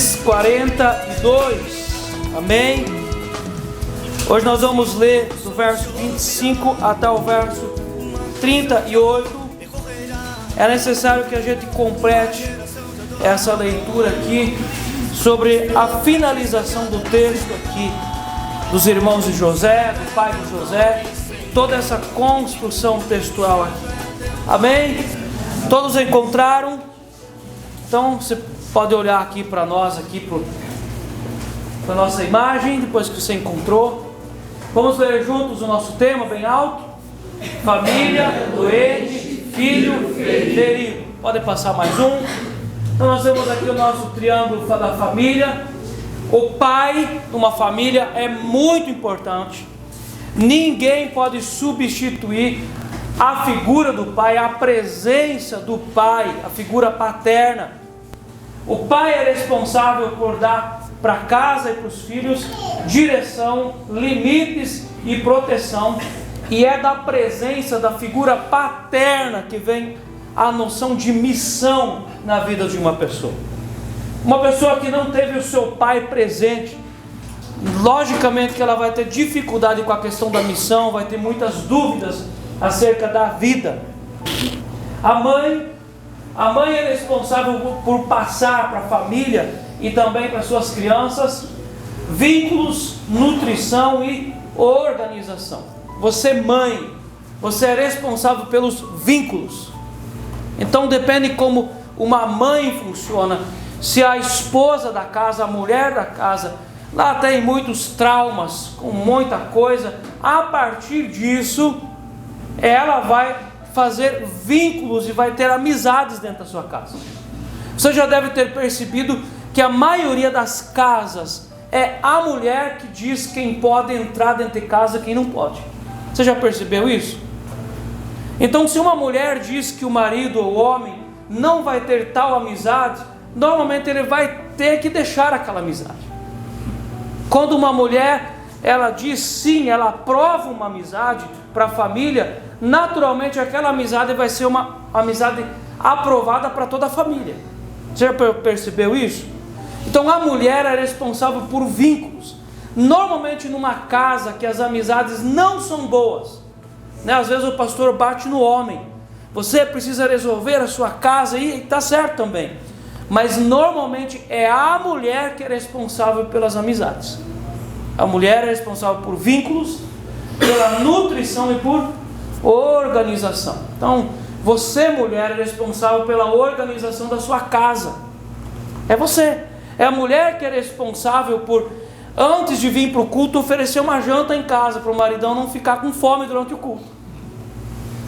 Gênesis 42, amém? Hoje nós vamos ler do verso 25 até o verso 38. É necessário que a gente complete essa leitura aqui sobre a finalização do texto aqui dos irmãos de José, do pai de José, toda essa construção textual aqui, amém? Todos encontraram? Então você pode olhar aqui para nós, aqui para a nossa imagem, depois que você encontrou. Vamos ler juntos o nosso tema bem alto: família, doente, filho, ferido. Pode passar mais um. Então nós temos aqui o nosso triângulo da família. O pai numa família é muito importante. Ninguém pode substituir a figura do pai, a presença do pai, a figura paterna. O pai é responsável por dar para casa e para os filhos direção, limites e proteção. E é da presença da figura paterna que vem a noção de missão na vida de uma pessoa. Uma pessoa que não teve o seu pai presente, logicamente que ela vai ter dificuldade com a questão da missão, vai ter muitas dúvidas acerca da vida. A mãe é responsável por passar para a família e também para suas crianças vínculos, nutrição e organização. Você, mãe, você é responsável pelos vínculos. Então depende como uma mãe funciona. Se a esposa da casa, a mulher da casa, lá tem muitos traumas, com muita coisa, a partir disso ela vai fazer vínculos e vai ter amizades dentro da sua casa. Você já deve ter percebido que a maioria das casas é a mulher que diz quem pode entrar dentro de casa e quem não pode. Você já percebeu isso? Então, se uma mulher diz que o marido ou o homem não vai ter tal amizade, normalmente ele vai ter que deixar aquela amizade. Quando uma mulher, ela diz sim, ela aprova uma amizade para a família, naturalmente aquela amizade vai ser uma amizade aprovada para toda a família. Você já percebeu isso? Então a mulher é responsável por vínculos. Normalmente numa casa que as amizades não são boas, né? Às vezes o pastor bate no homem. Você precisa resolver a sua casa e está certo também. Mas normalmente é a mulher que é responsável pelas amizades. A mulher é responsável por vínculos, pela nutrição e por organização. Então, você, mulher, é responsável pela organização da sua casa. É você. É a mulher que é responsável por, antes de vir para o culto, oferecer uma janta em casa, para o maridão não ficar com fome durante o culto.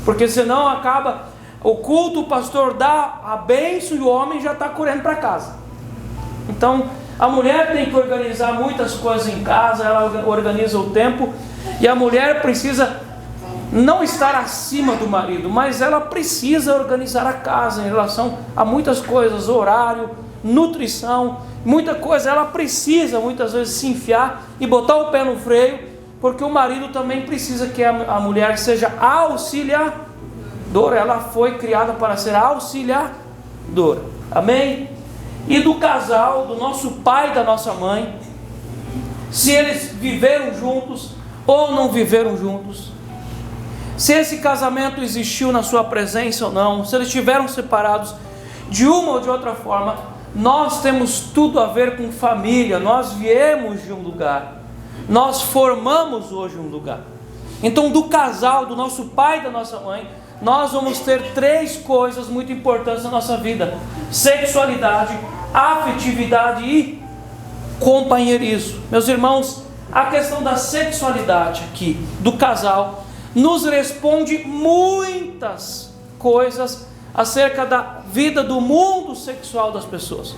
Porque senão acaba o culto, o pastor dá a bênção e o homem já está correndo para casa. Então, a mulher tem que organizar muitas coisas em casa, ela organiza o tempo, e a mulher precisa não estar acima do marido, mas ela precisa organizar a casa em relação a muitas coisas, horário, nutrição, muita coisa. Ela precisa muitas vezes se enfiar e botar o pé no freio, porque o marido também precisa que a mulher seja auxiliadora. Ela foi criada para ser auxiliadora, amém? E do casal, do nosso pai e da nossa mãe, se eles viveram juntos ou não viveram juntos, se esse casamento existiu na sua presença ou não, se eles estiveram separados de uma ou de outra forma, nós temos tudo a ver com família. Nós viemos de um lugar, nós formamos hoje um lugar. Então do casal, do nosso pai e da nossa mãe, nós vamos ter três coisas muito importantes na nossa vida: sexualidade, afetividade e companheirismo. Meus irmãos, a questão da sexualidade aqui, do casal, nos responde muitas coisas acerca da vida do mundo sexual das pessoas.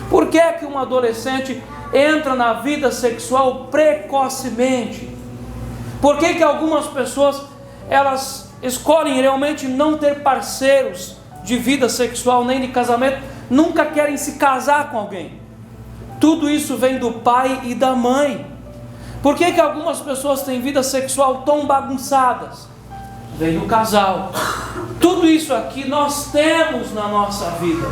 Por que é que um adolescente entra na vida sexual precocemente? Por que que algumas pessoas, elas escolhem realmente não ter parceiros de vida sexual, nem de casamento, nunca querem se casar com alguém? Tudo isso vem do pai e da mãe. Por que que algumas pessoas têm vida sexual tão bagunçadas? Vem do casal. Tudo isso aqui nós temos na nossa vida.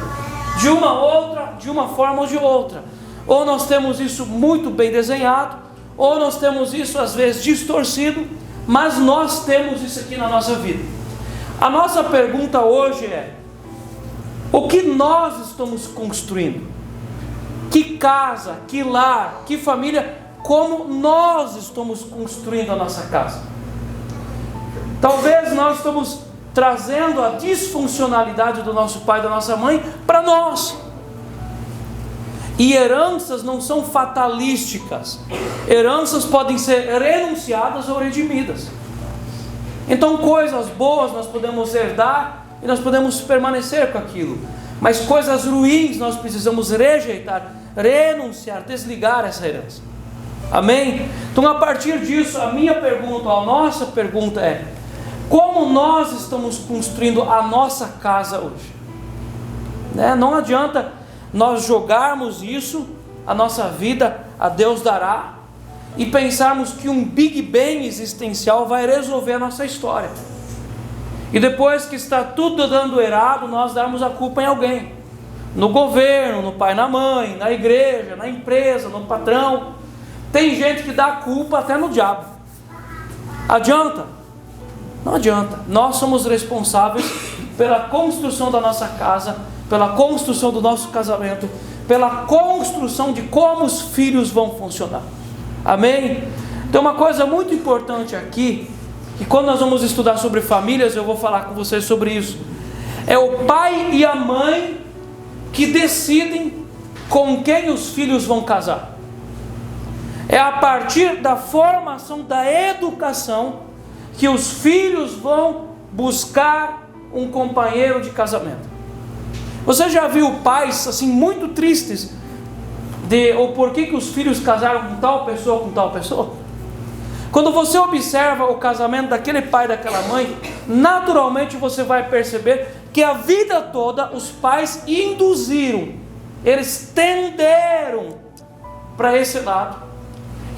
de uma forma ou de outra. Ou nós temos isso muito bem desenhado, ou nós temos isso às vezes distorcido, mas nós temos isso aqui na nossa vida. A nossa pergunta hoje é: o que nós estamos construindo? Que casa, que lar, que família, como nós estamos construindo a nossa casa? Talvez nós estamos trazendo a disfuncionalidade do nosso pai e da nossa mãe para nós. E heranças não são fatalísticas. Heranças podem ser renunciadas ou redimidas. Então coisas boas nós podemos herdar e nós podemos permanecer com aquilo. Mas coisas ruins nós precisamos rejeitar, renunciar, desligar essa herança. Amém? Então a partir disso, a minha pergunta, a nossa pergunta é: como nós estamos construindo a nossa casa hoje? Não adianta nós jogarmos isso, a nossa vida, a Deus dará, e pensarmos que um Big Bang existencial vai resolver a nossa história. E depois que está tudo dando errado, nós darmos a culpa em alguém. No governo, no pai, na mãe, na igreja, na empresa, no patrão. Tem gente que dá a culpa até no diabo. Adianta? Não adianta. Nós somos responsáveis pela construção da nossa casa, pela construção do nosso casamento, pela construção de como os filhos vão funcionar. Amém? Tem uma coisa muito importante aqui, que quando nós vamos estudar sobre famílias, eu vou falar com vocês sobre isso. É o pai e a mãe que decidem com quem os filhos vão casar. É a partir da formação, da educação, que os filhos vão buscar um companheiro de casamento. Você já viu pais assim muito tristes ou por que os filhos casaram com tal pessoa? Quando você observa o casamento daquele pai e daquela mãe, naturalmente você vai perceber que a vida toda os pais induziram, eles tenderam para esse lado,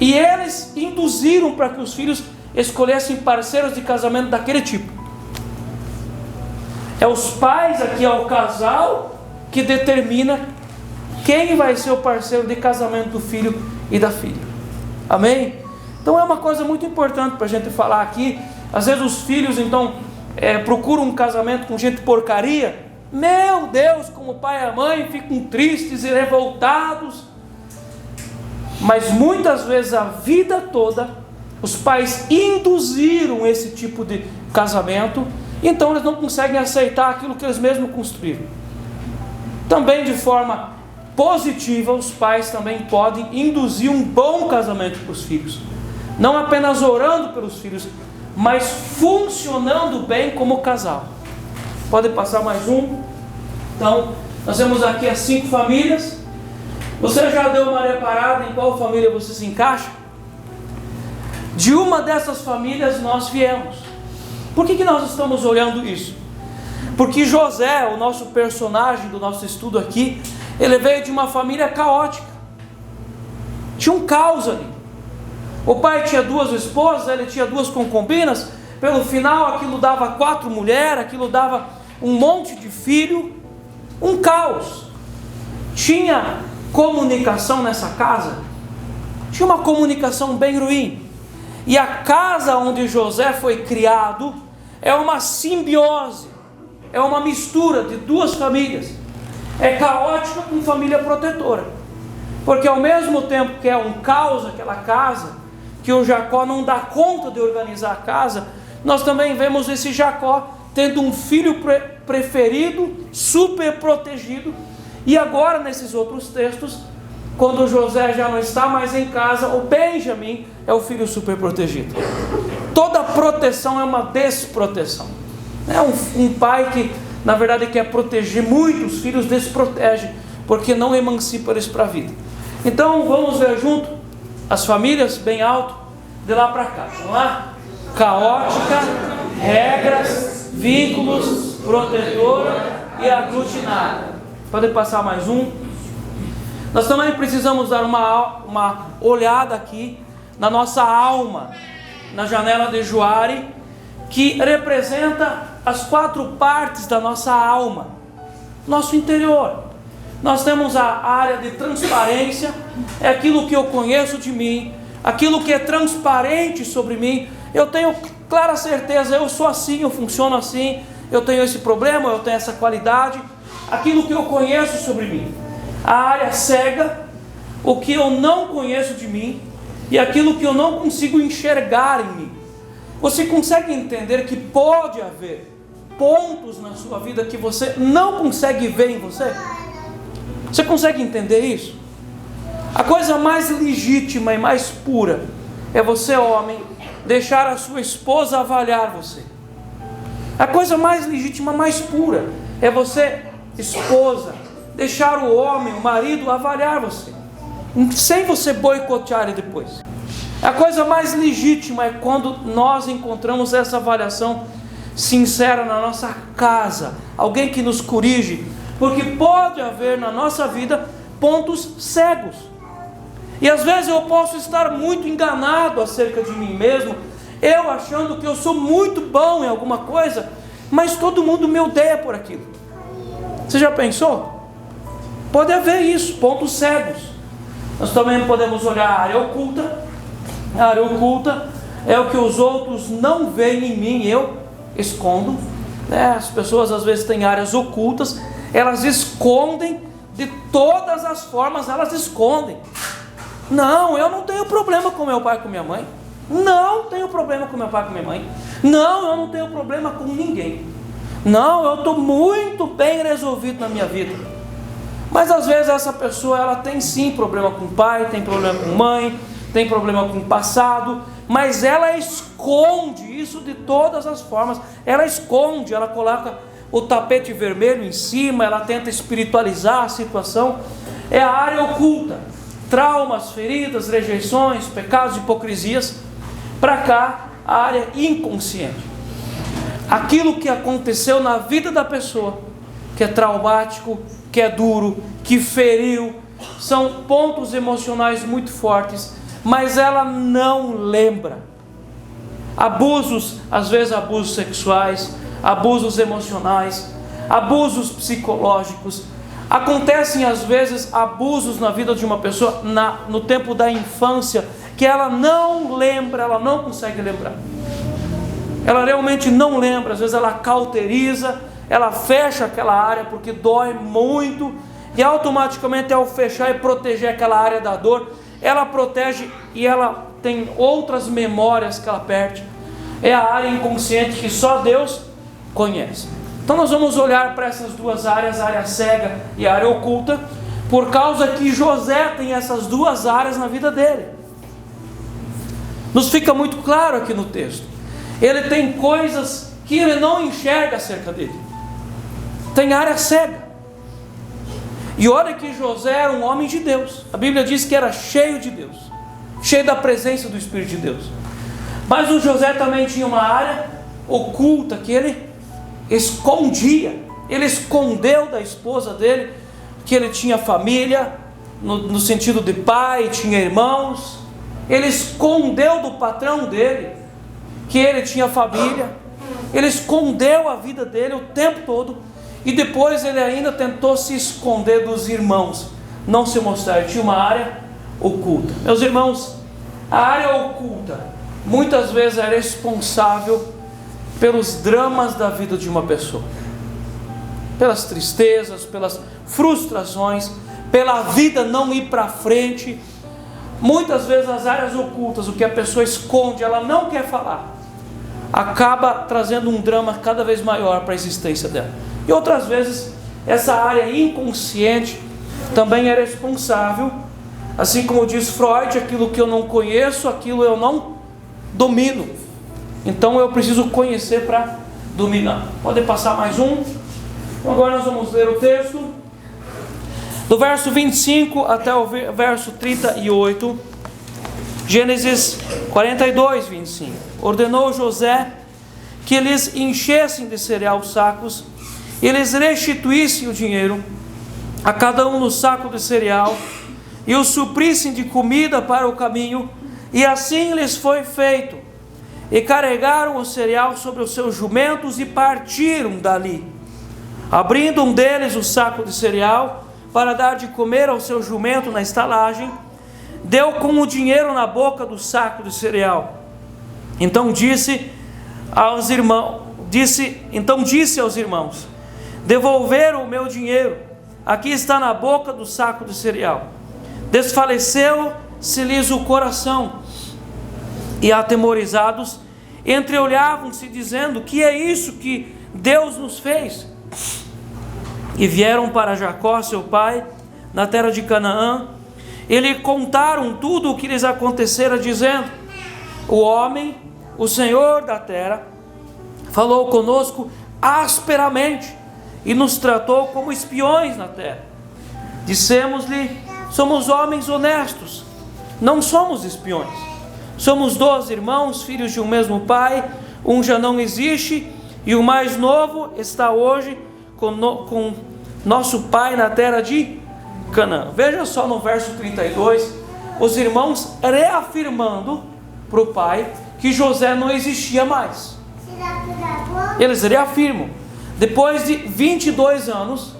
e eles induziram para que os filhos escolhessem parceiros de casamento daquele tipo. É os pais aqui, é o casal que determina quem vai ser o parceiro de casamento do filho e da filha. Amém? Então é uma coisa muito importante para a gente falar aqui. Às vezes os filhos então procuram um casamento com gente porcaria. Meu Deus, como o pai e a mãe ficam tristes e revoltados. Mas muitas vezes a vida toda os pais induziram esse tipo de casamento, então eles não conseguem aceitar aquilo que eles mesmos construíram. Também de forma positiva, os pais também podem induzir um bom casamento para os filhos, não apenas orando pelos filhos, mas funcionando bem como casal. Pode passar mais um. Então, nós temos aqui as 5 famílias. Você já deu uma reparada em qual família você se encaixa? De uma dessas famílias nós viemos. Por que nós estamos olhando isso? Porque José, o nosso personagem do nosso estudo aqui, ele veio de uma família caótica. Tinha um caos ali. O pai tinha 2 esposas, ele tinha 2 concubinas. Pelo final aquilo dava 4 mulheres, aquilo dava um monte de filho. Um caos. Tinha comunicação nessa casa? Tinha uma comunicação bem ruim. E a casa onde José foi criado é uma simbiose, é uma mistura de 2 famílias. É caótica com família protetora, porque ao mesmo tempo que é um caos aquela casa, que o Jacó não dá conta de organizar a casa, nós também vemos esse Jacó tendo um filho preferido, super protegido. E agora nesses outros textos, quando José já não está mais em casa, o Benjamim é o filho super protegido. Toda proteção é uma desproteção. É um pai que na verdade quer proteger muito os filhos, desprotege, porque não emancipa eles para a vida. Então vamos ver junto as famílias bem alto, de lá para cá. Vamos lá? Caótica, regras, vínculos, protetora e aglutinada. Pode passar mais um. Nós também precisamos dar uma olhada aqui na nossa alma, na janela de Juari, que representa as 4 partes da nossa alma, nosso interior. Nós temos a área de transparência, é aquilo que eu conheço de mim, aquilo que é transparente sobre mim. Eu tenho clara certeza, eu sou assim, eu funciono assim, eu tenho esse problema, eu tenho essa qualidade, aquilo que eu conheço sobre mim. A área cega, o que eu não conheço de mim e aquilo que eu não consigo enxergar em mim. Você consegue entender que pode haver pontos na sua vida que você não consegue ver em você? Você consegue entender isso? A coisa mais legítima e mais pura é você, homem, deixar a sua esposa avaliar você. A coisa mais legítima, mais pura é você, esposa, deixar o homem, o marido avaliar você, sem você boicotear ele depois. A coisa mais legítima é quando nós encontramos essa avaliação sincera na nossa casa, alguém que nos corrige, porque pode haver na nossa vida pontos cegos, e às vezes eu posso estar muito enganado acerca de mim mesmo, eu achando que eu sou muito bom em alguma coisa, mas todo mundo me odeia por aquilo. Você já pensou? Pode haver isso, pontos cegos. Nós também podemos olhar a área oculta. A área oculta é o que os outros não veem em mim, eu escondo. As pessoas às vezes têm áreas ocultas, elas escondem de todas as formas, elas escondem. Não, eu não tenho problema com meu pai e com minha mãe. Não tenho problema com meu pai e com minha mãe. Não, eu não tenho problema com ninguém. Não, eu estou muito bem resolvido na minha vida. Mas às vezes essa pessoa, ela tem sim problema com o pai, tem problema com mãe, tem problema com o passado, mas ela esconde isso de todas as formas. Ela esconde, ela coloca o tapete vermelho em cima, ela tenta espiritualizar a situação. É a área oculta. Traumas, feridas, rejeições, pecados, hipocrisias. Para cá, a área inconsciente. Aquilo que aconteceu na vida da pessoa, que é traumático, que é duro, que feriu, são pontos emocionais muito fortes, mas ela não lembra. Abusos, às vezes abusos sexuais, abusos emocionais, abusos psicológicos. Acontecem às vezes abusos na vida de uma pessoa no tempo da infância, que ela não lembra, ela não consegue lembrar. Ela realmente não lembra, às vezes ela cauteriza, ela fecha aquela área porque dói muito, e automaticamente ao fechar e proteger aquela área da dor, ela protege e ela tem outras memórias que ela perde. É a área inconsciente que só Deus conhece. Então nós vamos olhar para essas duas áreas, a área cega e a área oculta, por causa que José tem essas duas áreas na vida dele. Nos fica muito claro aqui no texto. Ele tem coisas que ele não enxerga acerca dele. Tem área cega. E olha que José era um homem de Deus. A Bíblia diz que era cheio de Deus, cheio da presença do Espírito de Deus. Mas o José também tinha uma área oculta que ele escondia. Ele escondeu da esposa dele que ele tinha família, no sentido de pai, tinha irmãos. Ele escondeu do patrão dele que ele tinha família. Ele escondeu a vida dele o tempo todo. E depois ele ainda tentou se esconder dos irmãos, não se mostrar. Ele tinha uma área oculta. Meus irmãos, a área oculta muitas vezes é responsável pelos dramas da vida de uma pessoa, pelas tristezas, pelas frustrações, pela vida não ir para frente. Muitas vezes as áreas ocultas, o que a pessoa esconde, ela não quer falar, acaba trazendo um drama cada vez maior para a existência dela. E outras vezes essa área inconsciente também é responsável, assim como diz Freud, aquilo que eu não conheço, aquilo eu não domino. Então eu preciso conhecer para dominar. Pode passar mais um. Agora nós vamos ler o texto do verso 25 até o verso 38. Gênesis 42, 25. Ordenou José que eles enchessem de cereal os sacos, e eles restituíssem o dinheiro a cada um no saco de cereal, e o suprissem de comida para o caminho, e assim lhes foi feito. E carregaram o cereal sobre os seus jumentos e partiram dali. Abrindo um deles o saco de cereal, para dar de comer ao seu jumento na estalagem, deu com o dinheiro na boca do saco de cereal. Então disse aos irmãos: devolveram o meu dinheiro, aqui está na boca do saco de cereal. Desfaleceu-se-lhes o coração, e atemorizados entreolhavam-se, dizendo: que é isso que Deus nos fez? E vieram para Jacó, seu pai, na terra de Canaã, e lhe contaram tudo o que lhes acontecera, dizendo: o homem, o Senhor da terra, falou conosco asperamente, e nos tratou como espiões na terra. Dissemos-lhe: somos homens honestos, não somos espiões. Somos 12 irmãos, filhos de um mesmo pai, um já não existe, e o mais novo está hoje com nosso pai na terra de Canaã. Veja só no verso 32, os irmãos reafirmando para o pai que José não existia mais. Eles reafirmam, depois de 22 anos,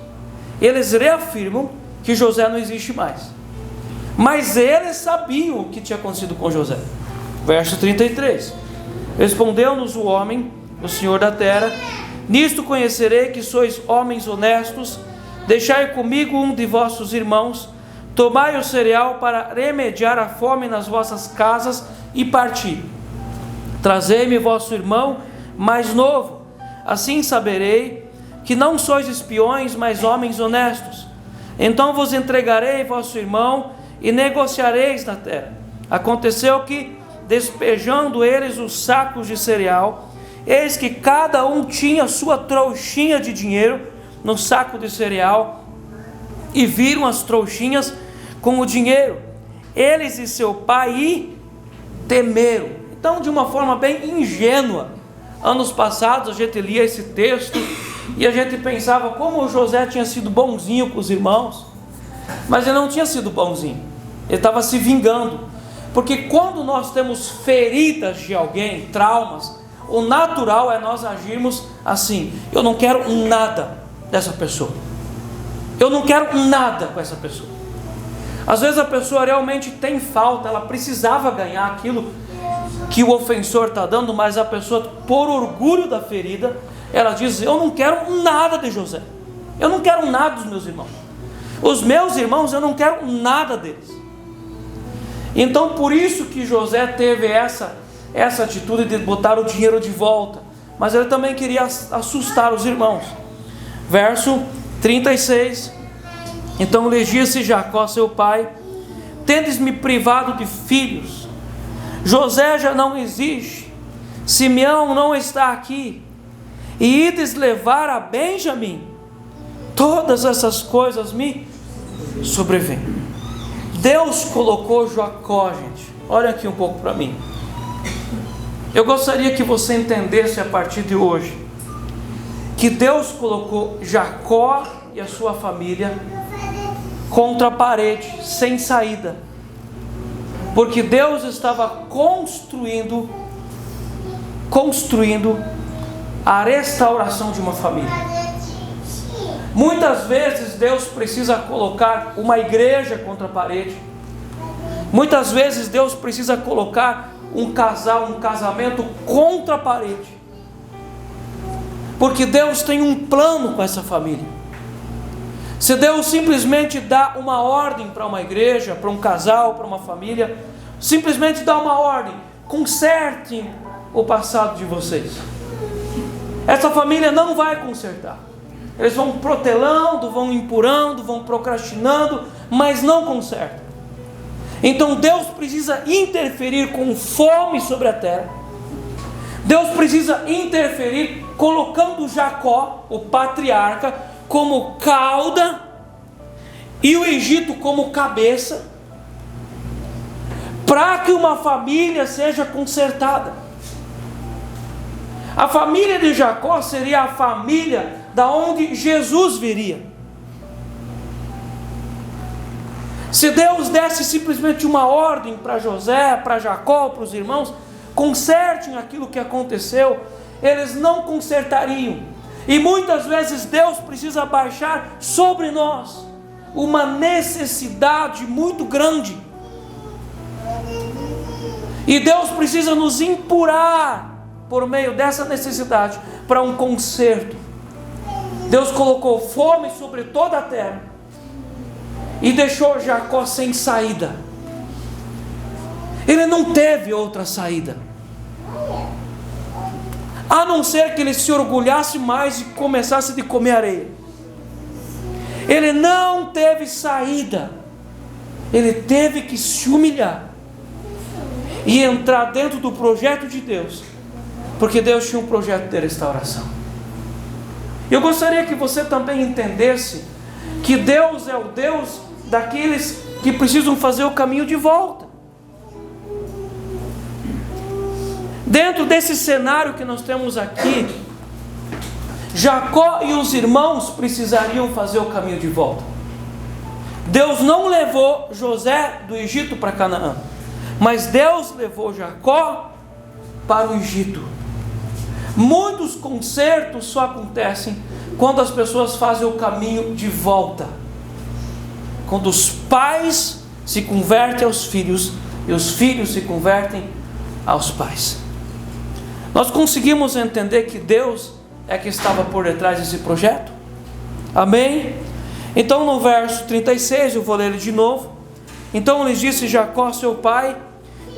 eles reafirmam que José não existe mais. Mas eles sabiam o que tinha acontecido com José. Verso 33: respondeu-nos o homem, o Senhor da terra: nisto conhecerei que sois homens honestos. Deixai comigo um de vossos irmãos, tomai o cereal para remediar a fome nas vossas casas e parti. Trazei-me vosso irmão mais novo, assim saberei que não sois espiões, mas homens honestos. Então vos entregarei vosso irmão e negociareis na terra. Aconteceu que, despejando eles os sacos de cereal, eis que cada um tinha sua trouxinha de dinheiro no saco de cereal, e viram as trouxinhas com o dinheiro, eles e seu pai, e temeram. Então, de uma forma bem ingênua, anos passados a gente lia esse texto e a gente pensava como José tinha sido bonzinho com os irmãos, mas ele não tinha sido bonzinho, ele estava se vingando. Porque quando nós temos feridas de alguém, traumas, o natural é nós agirmos assim: eu não quero nada dessa pessoa, eu não quero nada com essa pessoa. Às vezes a pessoa realmente tem falta, ela precisava ganhar aquilo que o ofensor está dando, mas a pessoa, por orgulho da ferida, ela diz: eu não quero nada de José, eu não quero nada dos meus irmãos, os meus irmãos eu não quero nada deles. Então por isso que José teve essa atitude de botar o dinheiro de volta, mas ele também queria assustar os irmãos. Verso 36: então lhe disse Jacó seu pai: tendes-me privado de filhos, José já não existe, Simeão não está aqui, e ides levar a Benjamim, todas essas coisas me sobrevêm. Deus colocou Jacó, gente, olha aqui um pouco para mim. Eu gostaria que você entendesse a partir de hoje que Deus colocou Jacó e a sua família contra a parede, sem saída, porque Deus estava construindo a restauração de uma família. Muitas vezes Deus precisa colocar uma igreja contra a parede. Muitas vezes Deus precisa colocar um casamento contra a parede, porque Deus tem um plano com essa família. Se Deus simplesmente dá uma ordem para uma igreja, para um casal, para uma família, simplesmente dá uma ordem: consertem o passado de vocês. Essa família não vai consertar. Eles vão protelando, vão empurrando, vão procrastinando, mas não consertam. Então Deus precisa interferir com fome sobre a terra. Deus precisa interferir colocando Jacó, o patriarca, como cauda e o Egito como cabeça, para que uma família seja consertada. A família de Jacó seria a família da onde Jesus viria. Se Deus desse simplesmente uma ordem para José, para Jacó, para os irmãos: consertem aquilo que aconteceu, eles não consertariam. E muitas vezes Deus precisa baixar sobre nós uma necessidade muito grande. E Deus precisa nos empurar por meio dessa necessidade para um conserto. Deus colocou fome sobre toda a terra e deixou Jacó sem saída. Ele não teve outra saída, a não ser que ele se orgulhasse mais e começasse de comer areia. Ele não teve saída. Ele teve que se humilhar e entrar dentro do projeto de Deus, porque Deus tinha um projeto de restauração. Eu gostaria que você também entendesse que Deus é o Deus daqueles que precisam fazer o caminho de volta. Dentro desse cenário que nós temos aqui, Jacó e os irmãos precisariam fazer o caminho de volta. Deus não levou José do Egito para Canaã, mas Deus levou Jacó para o Egito. Muitos concertos só acontecem quando as pessoas fazem o caminho de volta. Quando os pais se convertem aos filhos e os filhos se convertem aos pais. Nós conseguimos entender que Deus é que estava por detrás desse projeto? Amém? Então no verso 36, eu vou ler ele de novo. Então lhes disse Jacó seu pai: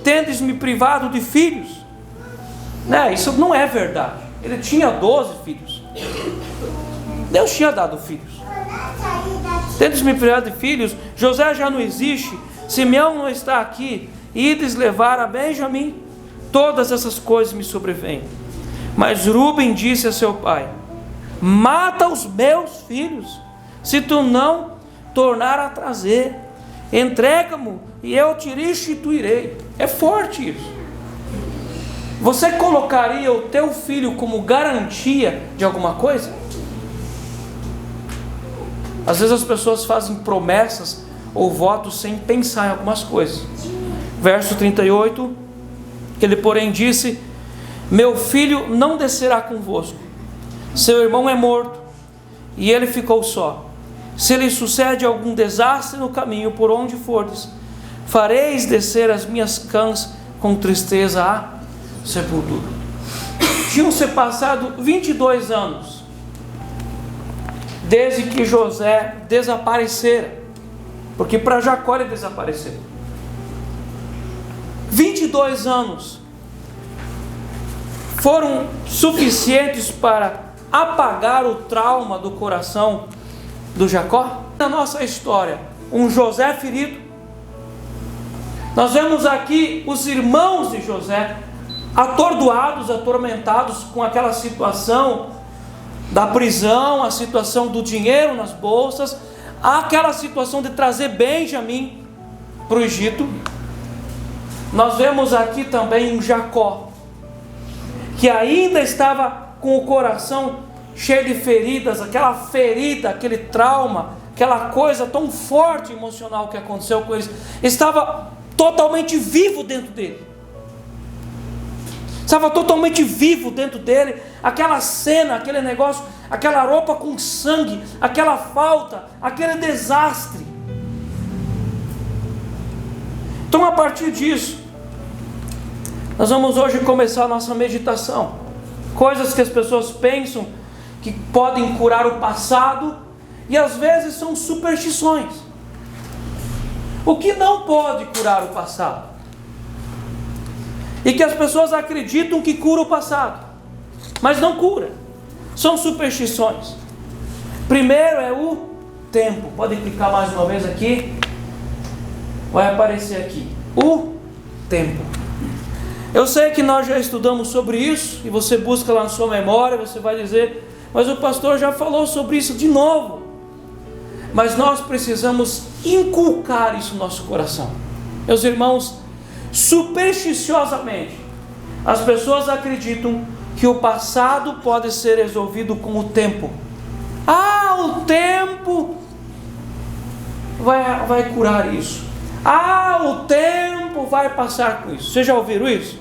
tendes-me privado de filhos? Isso não é verdade. Ele tinha 12 filhos. Deus tinha dado filhos. Tendes-me privado de filhos? José já não existe, Simeão não está aqui, ides levar a Benjamim. Todas essas coisas me sobrevêm. Mas Rúben disse a seu pai: mata os meus filhos, se tu não tornar a trazer. Entrega-mo e eu te restituirei. É forte isso. Você colocaria o teu filho como garantia de alguma coisa? Às vezes as pessoas fazem promessas ou votos sem pensar em algumas coisas. Verso 38, ele porém disse: meu filho não descerá convosco, seu irmão é morto, e ele ficou só. Se lhe sucede algum desastre no caminho por onde fordes, fareis descer as minhas cãs com tristeza à sepultura. Tinham se passado 22 anos desde que José desaparecera, porque para Jacó ele desapareceu. 22 anos foram suficientes para apagar o trauma do coração do Jacó? Na nossa história, um José ferido. Nós vemos aqui os irmãos de José atordoados, atormentados com aquela situação da prisão, a situação do dinheiro nas bolsas, aquela situação de trazer Benjamim para o Egito. Nós vemos aqui também um Jacó, que ainda estava com o coração cheio de feridas, aquela ferida, aquele trauma, aquela coisa tão forte emocional que aconteceu com eles, estava totalmente vivo dentro dele. Estava totalmente vivo dentro dele, aquela cena, aquele negócio, aquela roupa com sangue, aquela falta, aquele desastre. Então a partir disso, nós vamos hoje começar a nossa meditação. Coisas que as pessoas pensam que podem curar o passado, e às vezes são superstições. O que não pode curar o passado? E que as pessoas acreditam que cura o passado, mas não cura. São superstições. Primeiro é o tempo. Pode clicar mais uma vez aqui. Vai aparecer aqui. O tempo. Eu sei que nós já estudamos sobre isso, e você busca lá na sua memória, você vai dizer: mas o pastor já falou sobre isso de novo. Mas nós precisamos inculcar isso no nosso coração. Meus irmãos, supersticiosamente, as pessoas acreditam que o passado pode ser resolvido com o tempo. O tempo vai curar isso. O tempo vai passar com isso. Vocês já ouviram isso?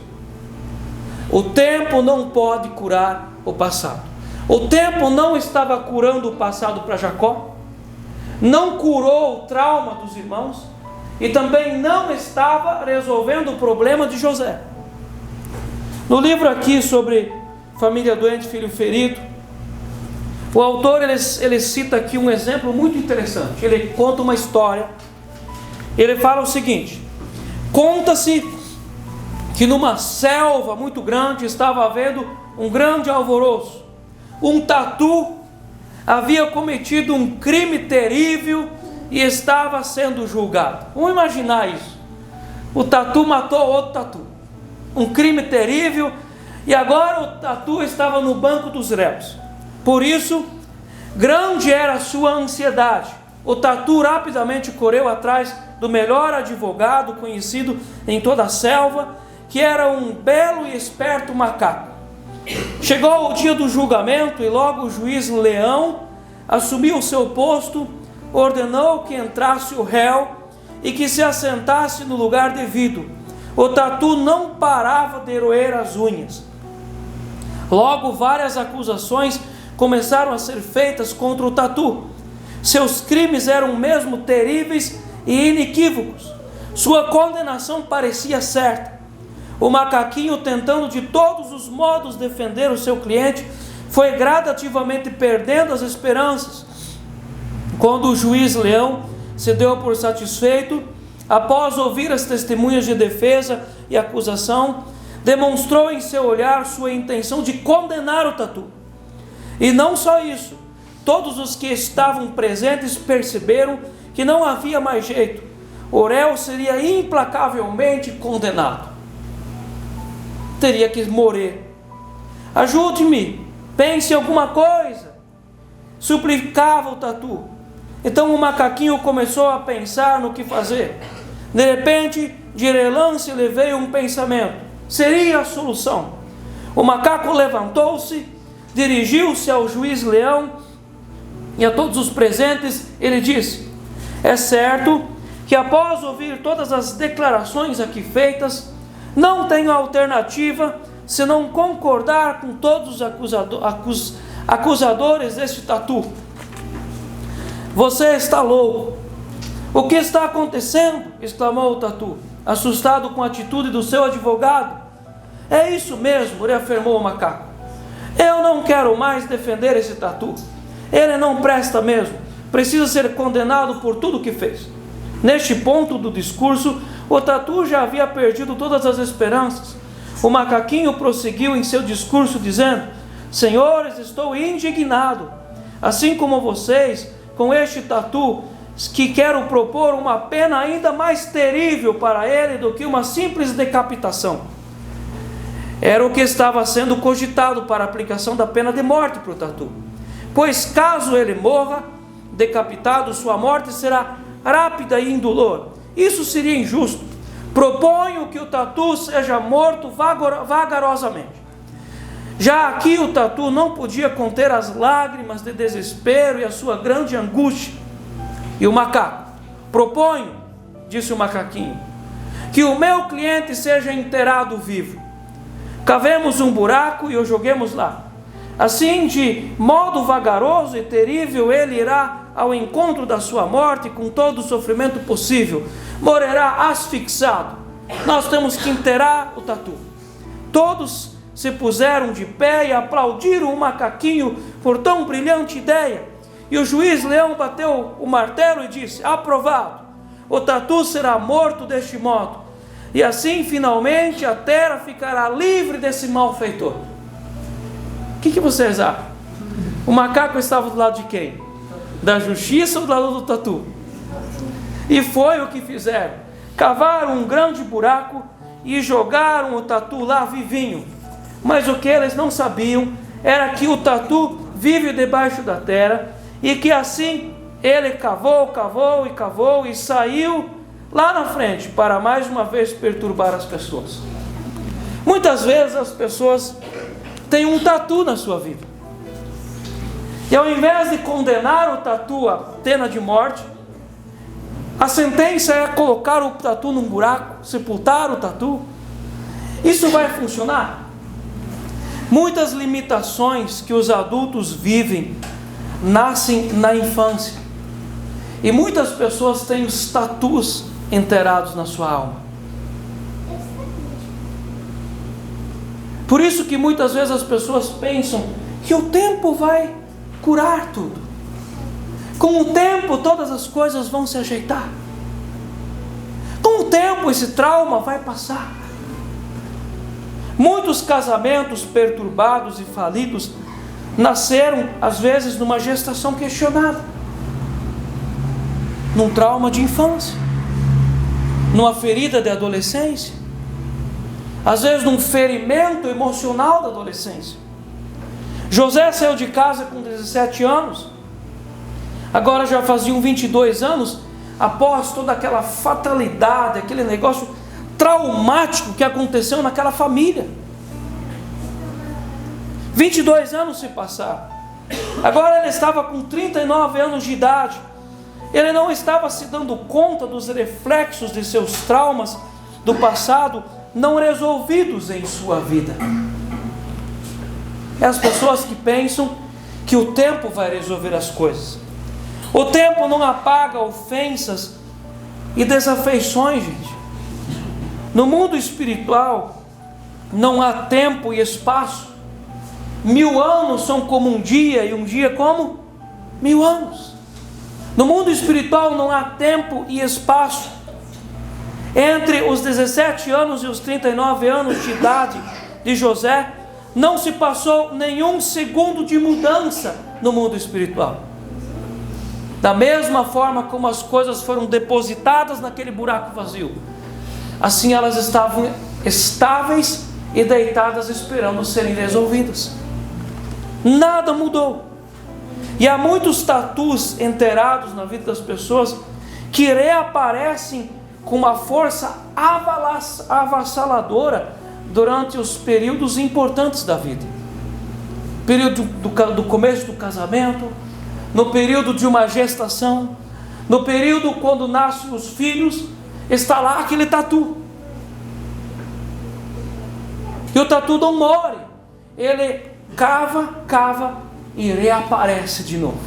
O tempo não pode curar o passado. O tempo não estava curando o passado para Jacó. não curou o trauma dos irmãos e também não estava resolvendo o problema de José. No livro aqui sobre família doente, filho ferido, o autor ele cita aqui um exemplo muito interessante. Ele conta uma história. Ele fala o seguinte: conta-se que numa selva muito grande estava havendo um grande alvoroço. Um tatu havia cometido um crime terrível e estava sendo julgado. Vamos imaginar isso. O tatu matou outro tatu. Um crime terrível, e agora o tatu estava no banco dos réus. Por isso, grande era a sua ansiedade. O tatu rapidamente correu atrás do melhor advogado conhecido em toda a selva, que era um belo e esperto macaco. Chegou o dia do julgamento e logo o juiz Leão assumiu o seu posto, ordenou que entrasse o réu e que se assentasse no lugar devido. O tatu não parava de roer as unhas. Logo várias acusações começaram a ser feitas contra o tatu. Seus crimes eram mesmo terríveis e inequívocos. Sua condenação parecia certa. O macaquinho, tentando de todos os modos defender o seu cliente, foi gradativamente perdendo as esperanças. Quando o juiz Leão se deu por satisfeito, após ouvir as testemunhas de defesa e acusação, demonstrou em seu olhar sua intenção de condenar o tatu. E não só isso, todos os que estavam presentes perceberam que não havia mais jeito. O réu seria implacavelmente condenado. Teria que morrer. Ajude-me, pense em alguma coisa, suplicava o tatu. Então o macaquinho começou a pensar no que fazer. De repente, de relance lhe veio um pensamento: seria a solução. O macaco levantou-se, dirigiu-se ao juiz Leão e a todos os presentes. Ele disse: é certo que após ouvir todas as declarações aqui feitas, não tenho alternativa senão concordar com todos os acusadores deste tatu. Você está louco. O que está acontecendo? Exclamou o tatu, assustado com a atitude do seu advogado. É isso mesmo, reafirmou o macaco. Eu não quero mais defender esse tatu. Ele não presta mesmo. Precisa ser condenado por tudo o que fez. Neste ponto do discurso, o tatu já havia perdido todas as esperanças. O macaquinho prosseguiu em seu discurso dizendo: senhores, estou indignado, assim como vocês, com este tatu, que quero propor uma pena ainda mais terrível para ele do que uma simples decapitação. Era o que estava sendo cogitado para a aplicação da pena de morte para o tatu. Pois caso ele morra decapitado, sua morte será rápida e indolor. Isso seria injusto. Proponho que o tatu seja morto vagarosamente. Já aqui o tatu não podia conter as lágrimas de desespero e a sua grande angústia. E o macaco: proponho, disse o macaquinho, que o meu cliente seja enterrado vivo. Cavemos um buraco e o joguemos lá. Assim, de modo vagaroso e terrível, ele irá ao encontro da sua morte com todo o sofrimento possível. Morrerá asfixiado. Nós temos que enterrar o tatu. Todos se puseram de pé e aplaudiram o macaquinho por tão brilhante ideia. E o juiz Leão bateu o martelo e disse: aprovado. O tatu será morto deste modo. E assim, finalmente, a terra ficará livre desse malfeitor. O que vocês acham? O macaco estava do lado de quem? Da justiça ou do lado do tatu? E foi o que fizeram. Cavaram um grande buraco e jogaram o tatu lá vivinho. Mas o que eles não sabiam era que o tatu vive debaixo da terra e que assim ele cavou e saiu lá na frente para mais uma vez perturbar as pessoas. Muitas vezes as pessoas têm um tatu na sua vida. E ao invés de condenar o tatu à pena de morte, a sentença é colocar o tatu num buraco, sepultar o tatu. Isso vai funcionar? Muitas limitações que os adultos vivem nascem na infância. E muitas pessoas têm os tatus enterrados na sua alma. Por isso que muitas vezes as pessoas pensam que o tempo vai curar tudo. Com o tempo todas as coisas vão se ajeitar. Com o tempo esse trauma vai passar. Muitos casamentos perturbados e falidos nasceram às vezes numa gestação questionada, num trauma de infância, numa ferida de adolescência, às vezes num ferimento emocional da adolescência. José saiu de casa com 17 anos, agora já faziam 22 anos, após toda aquela fatalidade, aquele negócio traumático que aconteceu naquela família. 22 anos se passaram. Agora ele estava com 39 anos de idade. Ele não estava se dando conta dos reflexos de seus traumas do passado não resolvidos em sua vida. É as pessoas que pensam que o tempo vai resolver as coisas. O tempo não apaga ofensas e desafeições, gente. No mundo espiritual não há tempo e espaço. 1000 anos são como um dia e um dia como 1000 anos. No mundo espiritual não há tempo e espaço. Entre os 17 anos e os 39 anos de idade de José, não se passou nenhum segundo de mudança no mundo espiritual. Da mesma forma como as coisas foram depositadas naquele buraco vazio, assim elas estavam estáveis e deitadas esperando serem resolvidas. Nada mudou. E há muitos tatus enterrados na vida das pessoas que reaparecem com uma força avassaladora durante os períodos importantes da vida. Período do começo do casamento, no período de uma gestação, no período quando nascem os filhos, está lá aquele tatu. E o tatu não morre, ele cava e reaparece de novo.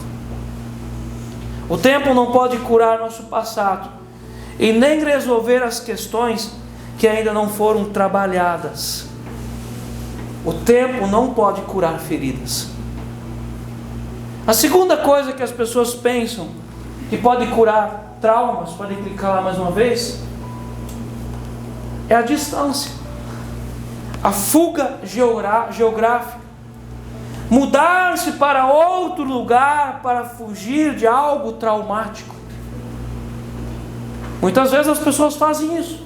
O tempo não pode curar nosso passado e nem resolver as questões que ainda não foram trabalhadas. O tempo não pode curar feridas. A segunda coisa que as pessoas pensam que pode curar traumas, pode clicar lá mais uma vez, é a distância, a fuga geográfica. Mudar-se para outro lugar para fugir de algo traumático. Muitas vezes as pessoas fazem isso.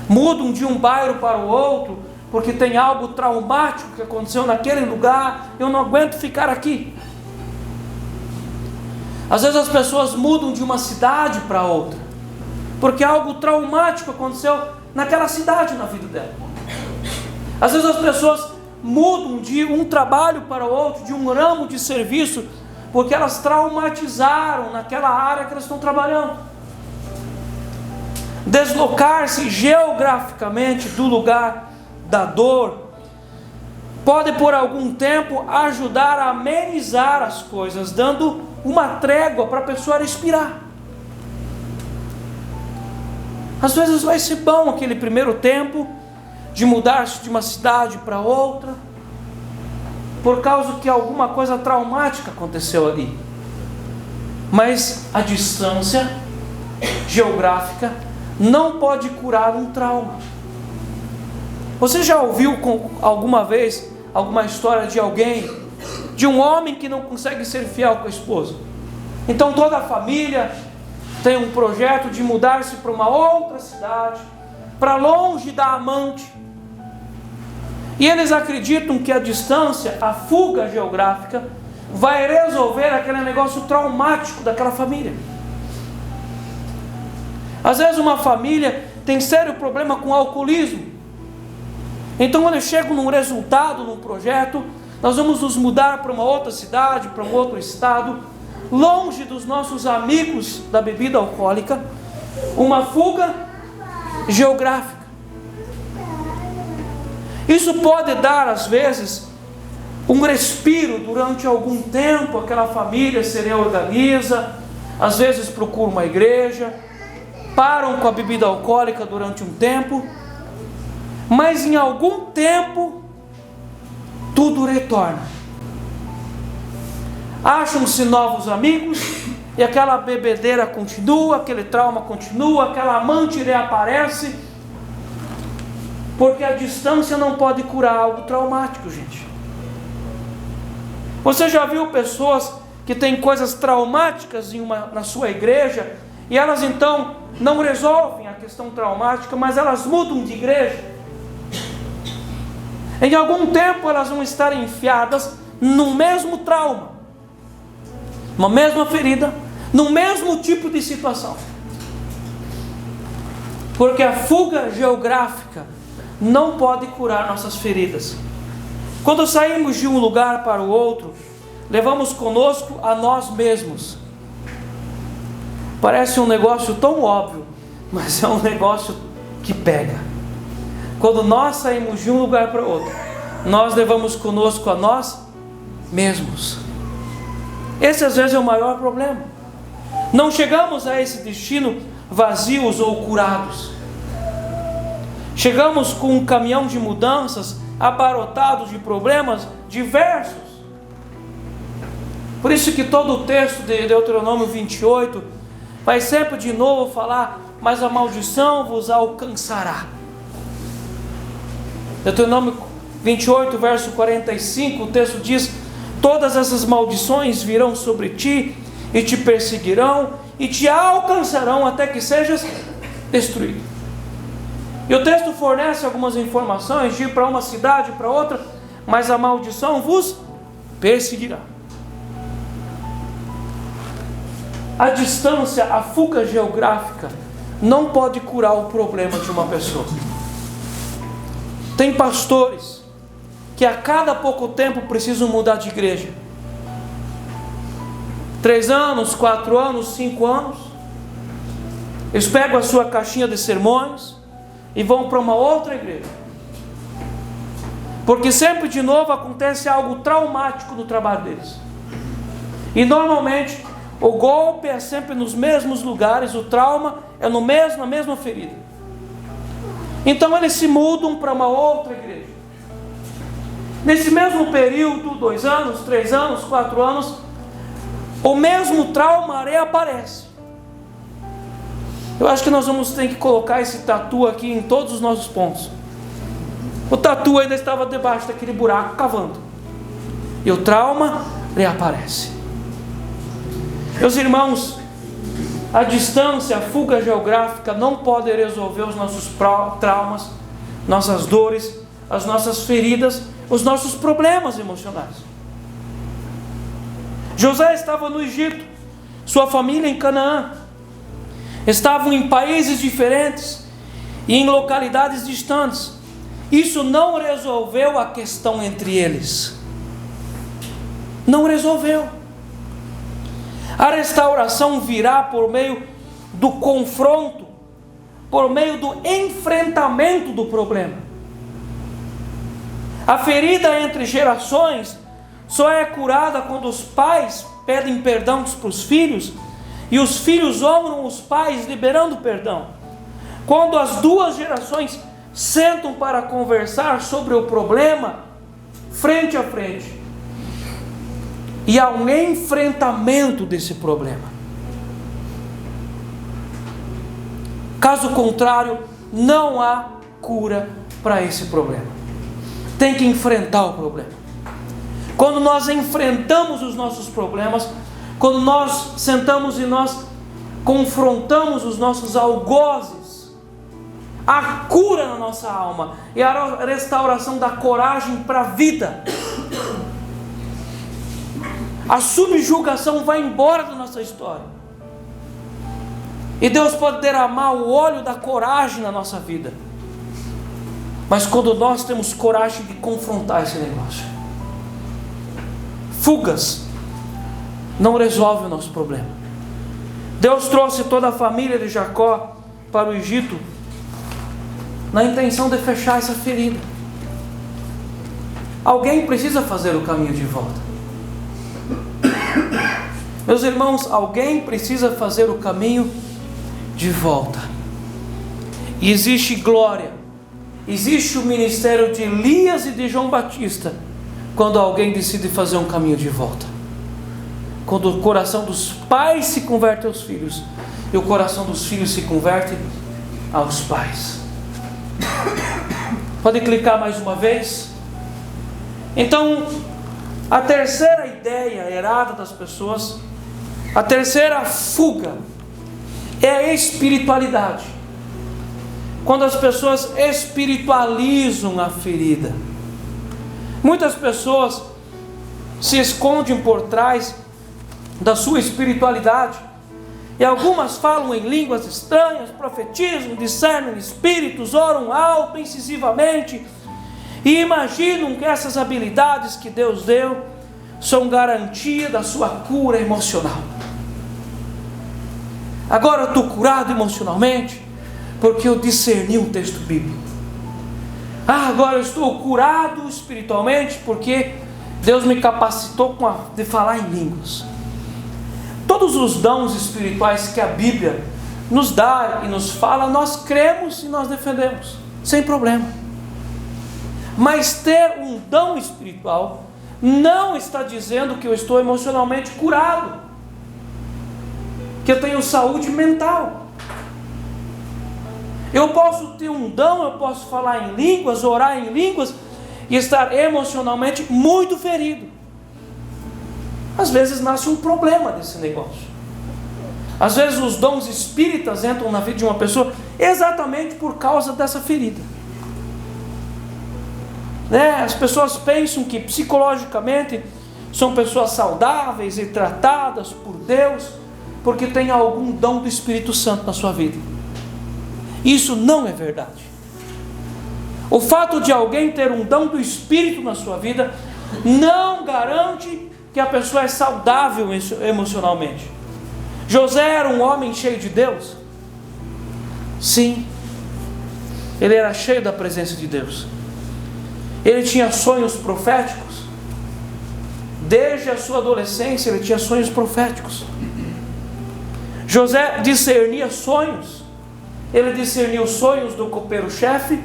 Mudam de um bairro para o outro porque tem algo traumático que aconteceu naquele lugar. Eu não aguento ficar aqui. Às vezes as pessoas mudam de uma cidade para outra porque algo traumático aconteceu naquela cidade na vida dela. Às vezes as pessoas mudam de um trabalho para o outro, de um ramo de serviço, porque elas traumatizaram naquela área que elas estão trabalhando. Deslocar-se geograficamente do lugar da dor pode por algum tempo ajudar a amenizar as coisas, dando uma trégua para a pessoa respirar. Às vezes vai ser bom aquele primeiro tempo de mudar-se de uma cidade para outra, por causa que alguma coisa traumática aconteceu ali. Mas a distância geográfica não pode curar um trauma. Você já ouviu alguma vez alguma história de alguém, de um homem que não consegue ser fiel com a esposa? Então toda a família tem um projeto de mudar-se para uma outra cidade, para longe da amante. E eles acreditam que a distância, a fuga geográfica, vai resolver aquele negócio traumático daquela família. Às vezes uma família tem sério problema com alcoolismo. Então eles chegam num resultado, num projeto: nós vamos nos mudar para uma outra cidade, para um outro estado, longe dos nossos amigos da bebida alcoólica. Uma fuga geográfica. Isso pode dar, às vezes, um respiro durante algum tempo. Aquela família se reorganiza, às vezes procuram uma igreja, param com a bebida alcoólica durante um tempo, mas em algum tempo tudo retorna. Acham-se novos amigos e aquela bebedeira continua, aquele trauma continua, aquela amante reaparece, porque a distância não pode curar algo traumático, gente. Você já viu pessoas que têm coisas traumáticas na sua igreja, e elas então não resolvem a questão traumática, mas elas mudam de igreja? Em algum tempo elas vão estar enfiadas no mesmo trauma, numa mesma ferida, no mesmo tipo de situação, porque a fuga geográfica não pode curar nossas feridas. Quando saímos de um lugar para o outro, levamos conosco a nós mesmos. Parece um negócio tão óbvio, mas é um negócio que pega. Quando nós saímos de um lugar para o outro, nós levamos conosco a nós mesmos. Esse às vezes é o maior problema. Não chegamos a esse destino vazios ou curados. Chegamos com um caminhão de mudanças, abarrotados de problemas diversos. Por isso que todo o texto de Deuteronômio 28 vai sempre de novo falar: mas a maldição vos alcançará. Deuteronômio 28, verso 45, o texto diz: todas essas maldições virão sobre ti e te perseguirão e te alcançarão até que sejas destruído. E o texto fornece algumas informações de ir para uma cidade, para outra, mas a maldição vos perseguirá. A distância, a fuga geográfica não pode curar o problema de uma pessoa. Tem pastores que a cada pouco tempo precisam mudar de igreja. 3 anos, 4 anos, 5 anos. Eles pegam a sua caixinha de sermões e vão para uma outra igreja, porque sempre de novo acontece algo traumático no trabalho deles. E normalmente o golpe é sempre nos mesmos lugares, o trauma é na mesma ferida. Então eles se mudam para uma outra igreja. Nesse mesmo período, 2 anos, 3 anos, 4 anos, o mesmo trauma reaparece. Eu acho que nós vamos ter que colocar esse tatu aqui em todos os nossos pontos. O tatu ainda estava debaixo daquele buraco cavando, e o trauma reaparece. Meus irmãos, a distância, a fuga geográfica não pode resolver os nossos traumas, nossas dores, as nossas feridas, os nossos problemas emocionais. José estava no Egito, sua família em Canaã. Estavam em países diferentes e em localidades distantes. Isso não resolveu a questão entre eles. Não resolveu. A restauração virá por meio do confronto, por meio do enfrentamento do problema. A ferida entre gerações só é curada quando os pais pedem perdão para os filhos e os filhos honram os pais liberando perdão. Quando as duas gerações sentam para conversar sobre o problema, frente a frente, e há um enfrentamento desse problema. Caso contrário, não há cura para esse problema. Tem que enfrentar o problema. Quando nós enfrentamos os nossos problemas, quando nós sentamos e nós confrontamos os nossos algozes, a cura na nossa alma e a restauração da coragem para a vida. A subjugação vai embora da nossa história. E Deus pode derramar o óleo da coragem na nossa vida. Mas quando nós temos coragem de confrontar esse negócio, fugas não resolve o nosso problema. Deus trouxe toda a família de Jacó para o Egito na intenção de fechar essa ferida. Alguém precisa fazer o caminho de volta. Meus irmãos, alguém precisa fazer o caminho de volta. E existe glória, existe o ministério de Elias e de João Batista, quando alguém decide fazer um caminho de volta. Quando o coração dos pais se converte aos filhos, e o coração dos filhos se converte aos pais. Pode clicar mais uma vez? Então, a terceira ideia errada das pessoas, a terceira fuga, é a espiritualidade. Quando as pessoas espiritualizam a ferida. Muitas pessoas se escondem por trás da sua espiritualidade, e algumas falam em línguas estranhas, profetizam, discernem espíritos, oram alto, incisivamente, e imaginam que essas habilidades que Deus deu são garantia da sua cura emocional. Agora eu estou curado emocionalmente porque eu discerni um texto bíblico. Agora eu estou curado espiritualmente porque Deus me capacitou de falar em línguas. Todos os dons espirituais que a Bíblia nos dá e nos fala, nós cremos e nós defendemos, sem problema. Mas ter um dom espiritual não está dizendo que eu estou emocionalmente curado, que eu tenho saúde mental. Eu posso ter um dom, eu posso falar em línguas, orar em línguas e estar emocionalmente muito ferido. Às vezes nasce um problema desse negócio. Às vezes os dons espíritas entram na vida de uma pessoa exatamente por causa dessa ferida. As pessoas pensam que psicologicamente são pessoas saudáveis e tratadas por Deus porque tem algum dom do Espírito Santo na sua vida. Isso não é verdade. O fato de alguém ter um dom do Espírito na sua vida não garante que a pessoa é saudável emocionalmente. José era um homem cheio de Deus? Sim. Ele era cheio da presença de Deus. Ele tinha sonhos proféticos. Desde a sua adolescência ele tinha sonhos proféticos. José discernia sonhos. Ele discernia os sonhos do copeiro-chefe,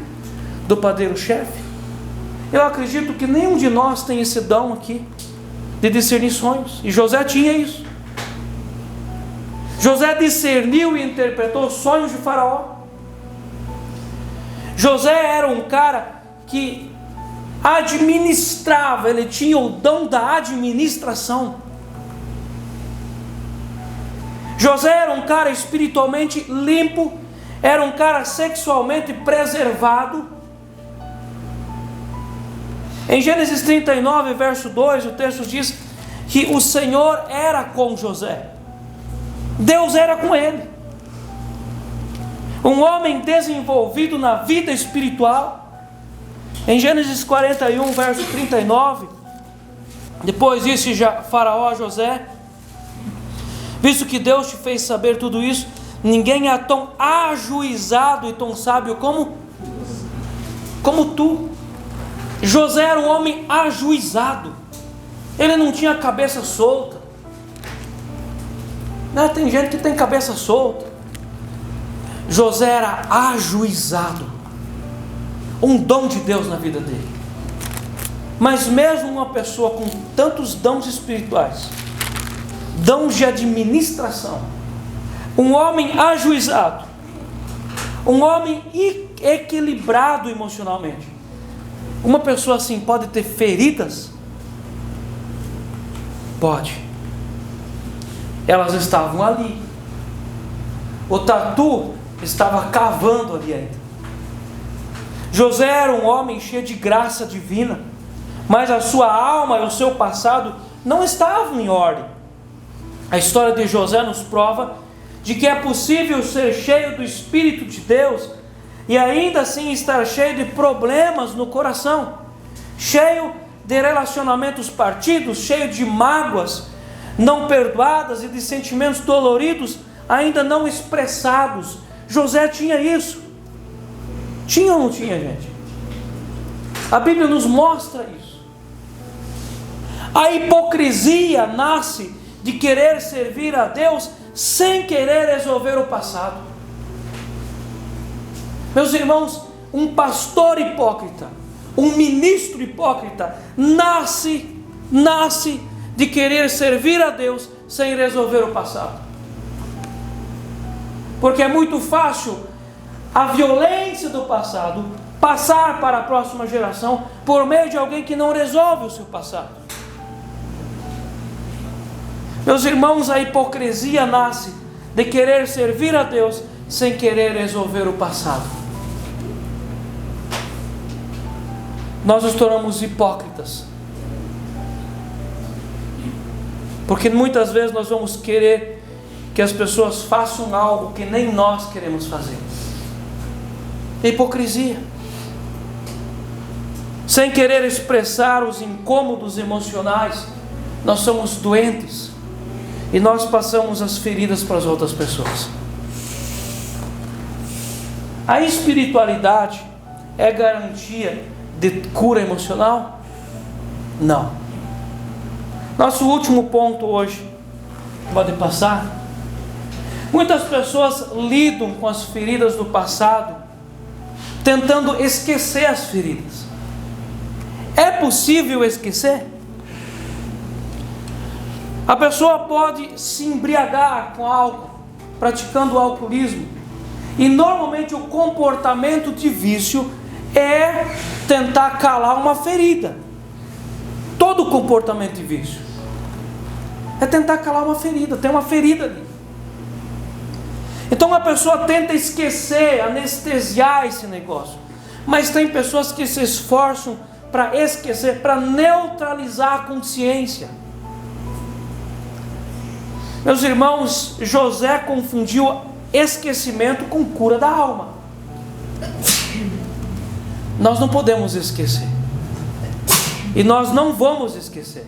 do padeiro-chefe. Eu acredito que nenhum de nós tem esse dom aqui de discernir sonhos, e José tinha isso. José discerniu e interpretou sonhos de Faraó. José era um cara que administrava, ele tinha o dom da administração. José era um cara espiritualmente limpo, era um cara sexualmente preservado. Em Gênesis 39, verso 2, o texto diz que o Senhor era com José. Deus era com ele. Um homem desenvolvido na vida espiritual. Em Gênesis 41, verso 39, depois disse Faraó a José: visto que Deus te fez saber tudo isso, ninguém é tão ajuizado e tão sábio como tu. José era um homem ajuizado. Ele não tinha cabeça solta. Tem gente que tem cabeça solta. José era ajuizado. Um dom de Deus na vida dele. Mas mesmo uma pessoa com tantos dons espirituais, dons de administração, um homem ajuizado, um homem equilibrado emocionalmente, uma pessoa assim pode ter feridas? Pode. Elas estavam ali. O tatu estava cavando ali ainda. José era um homem cheio de graça divina, mas a sua alma e o seu passado não estavam em ordem. A história de José nos prova de que é possível ser cheio do Espírito de Deus e ainda assim estar cheio de problemas no coração, cheio de relacionamentos partidos, cheio de mágoas não perdoadas e de sentimentos doloridos ainda não expressados. José tinha isso. Tinha ou não tinha, gente? A Bíblia nos mostra isso. A hipocrisia nasce de querer servir a Deus sem querer resolver o passado. Meus irmãos, um pastor hipócrita, um ministro hipócrita, nasce de querer servir a Deus sem resolver o passado. Porque é muito fácil a violência do passado passar para a próxima geração por meio de alguém que não resolve o seu passado. Meus irmãos, a hipocrisia nasce de querer servir a Deus sem querer resolver o passado. Nós nos tornamos hipócritas, porque muitas vezes nós vamos querer que as pessoas façam algo que nem nós queremos fazer. Hipocrisia. Sem querer expressar os incômodos emocionais, nós somos doentes e nós passamos as feridas para as outras pessoas. A espiritualidade é garantia de cura emocional? Não. Nosso último ponto hoje, pode passar. Muitas pessoas lidam com as feridas do passado, tentando esquecer as feridas. É possível esquecer? A pessoa pode se embriagar com álcool, praticando o alcoolismo, e normalmente o comportamento de vício é tentar calar uma ferida. Todo comportamento de vício é tentar calar uma ferida, tem uma ferida ali. Então a pessoa tenta esquecer, anestesiar esse negócio. Mas tem pessoas que se esforçam para esquecer, para neutralizar a consciência. Meus irmãos, José confundiu esquecimento com cura da alma. Nós não podemos esquecer. E nós não vamos esquecer.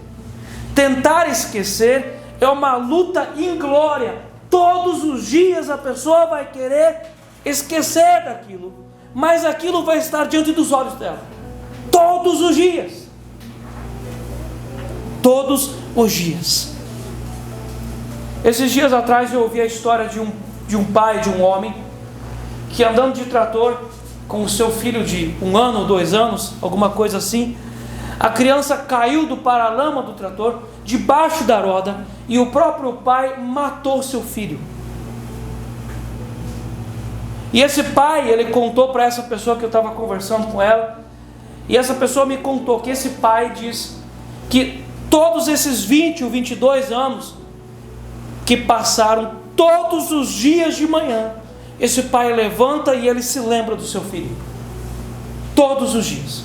Tentar esquecer é uma luta inglória. Todos os dias a pessoa vai querer esquecer daquilo, mas aquilo vai estar diante dos olhos dela. Todos os dias. Todos os dias. Esses dias atrás eu ouvi a história de um pai, de um homem, que andando de trator com o seu filho de 1 ano ou 2 anos, alguma coisa assim, a criança caiu do paralama do trator, debaixo da roda, e o próprio pai matou seu filho. E esse pai, ele contou para essa pessoa que eu estava conversando com ela, e essa pessoa me contou que esse pai diz que todos esses 20 ou 22 anos que passaram, todos os dias de manhã, esse pai levanta e ele se lembra do seu filho. Todos os dias.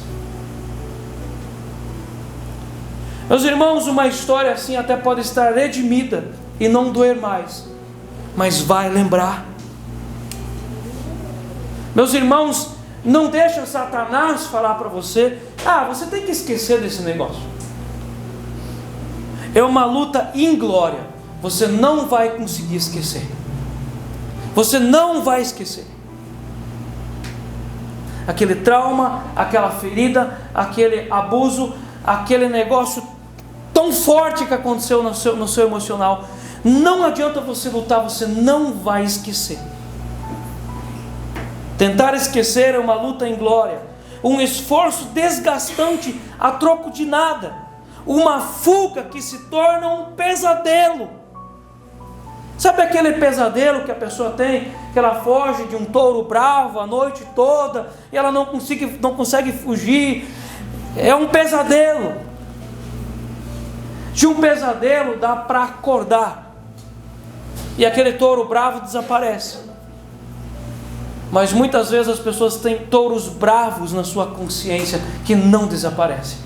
Meus irmãos, uma história assim até pode estar redimida e não doer mais, mas vai lembrar. Meus irmãos, não deixa Satanás falar para você: você tem que esquecer desse negócio. É uma luta inglória. Você não vai conseguir esquecer. Você não vai esquecer. Aquele trauma, aquela ferida, aquele abuso, aquele negócio tão forte que aconteceu no seu emocional. Não adianta você lutar, você não vai esquecer. Tentar esquecer é uma luta inglória, um esforço desgastante a troco de nada, uma fuga que se torna um pesadelo. Sabe aquele pesadelo que a pessoa tem, que ela foge de um touro bravo a noite toda, e ela não consegue fugir? É um pesadelo. De um pesadelo dá para acordar, e aquele touro bravo desaparece. Mas muitas vezes as pessoas têm touros bravos na sua consciência que não desaparecem.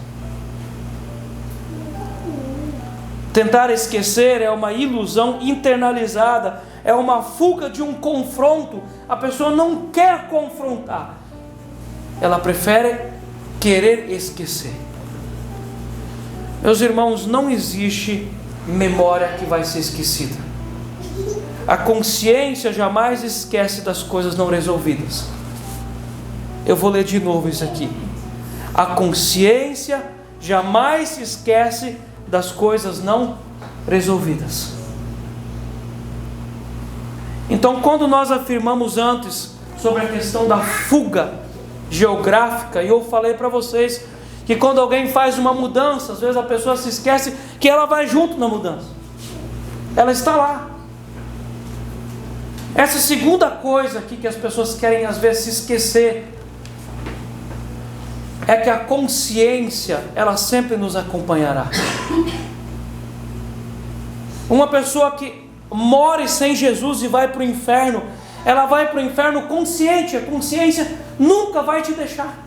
Tentar esquecer é uma ilusão internalizada, é uma fuga de um confronto. A pessoa não quer confrontar, ela prefere querer esquecer. Meus irmãos, não existe memória que vai ser esquecida. A consciência jamais esquece das coisas não resolvidas. Eu vou ler de novo isso aqui. A consciência jamais se esquece das coisas não resolvidas. Então, quando nós afirmamos antes sobre a questão da fuga geográfica, e eu falei para vocês que quando alguém faz uma mudança, às vezes a pessoa se esquece que ela vai junto na mudança. Ela está lá. Essa segunda coisa aqui que as pessoas querem às vezes se esquecer é que a consciência, ela sempre nos acompanhará. Uma pessoa que morre sem Jesus e vai para o inferno, ela vai para o inferno consciente. A consciência nunca vai te deixar.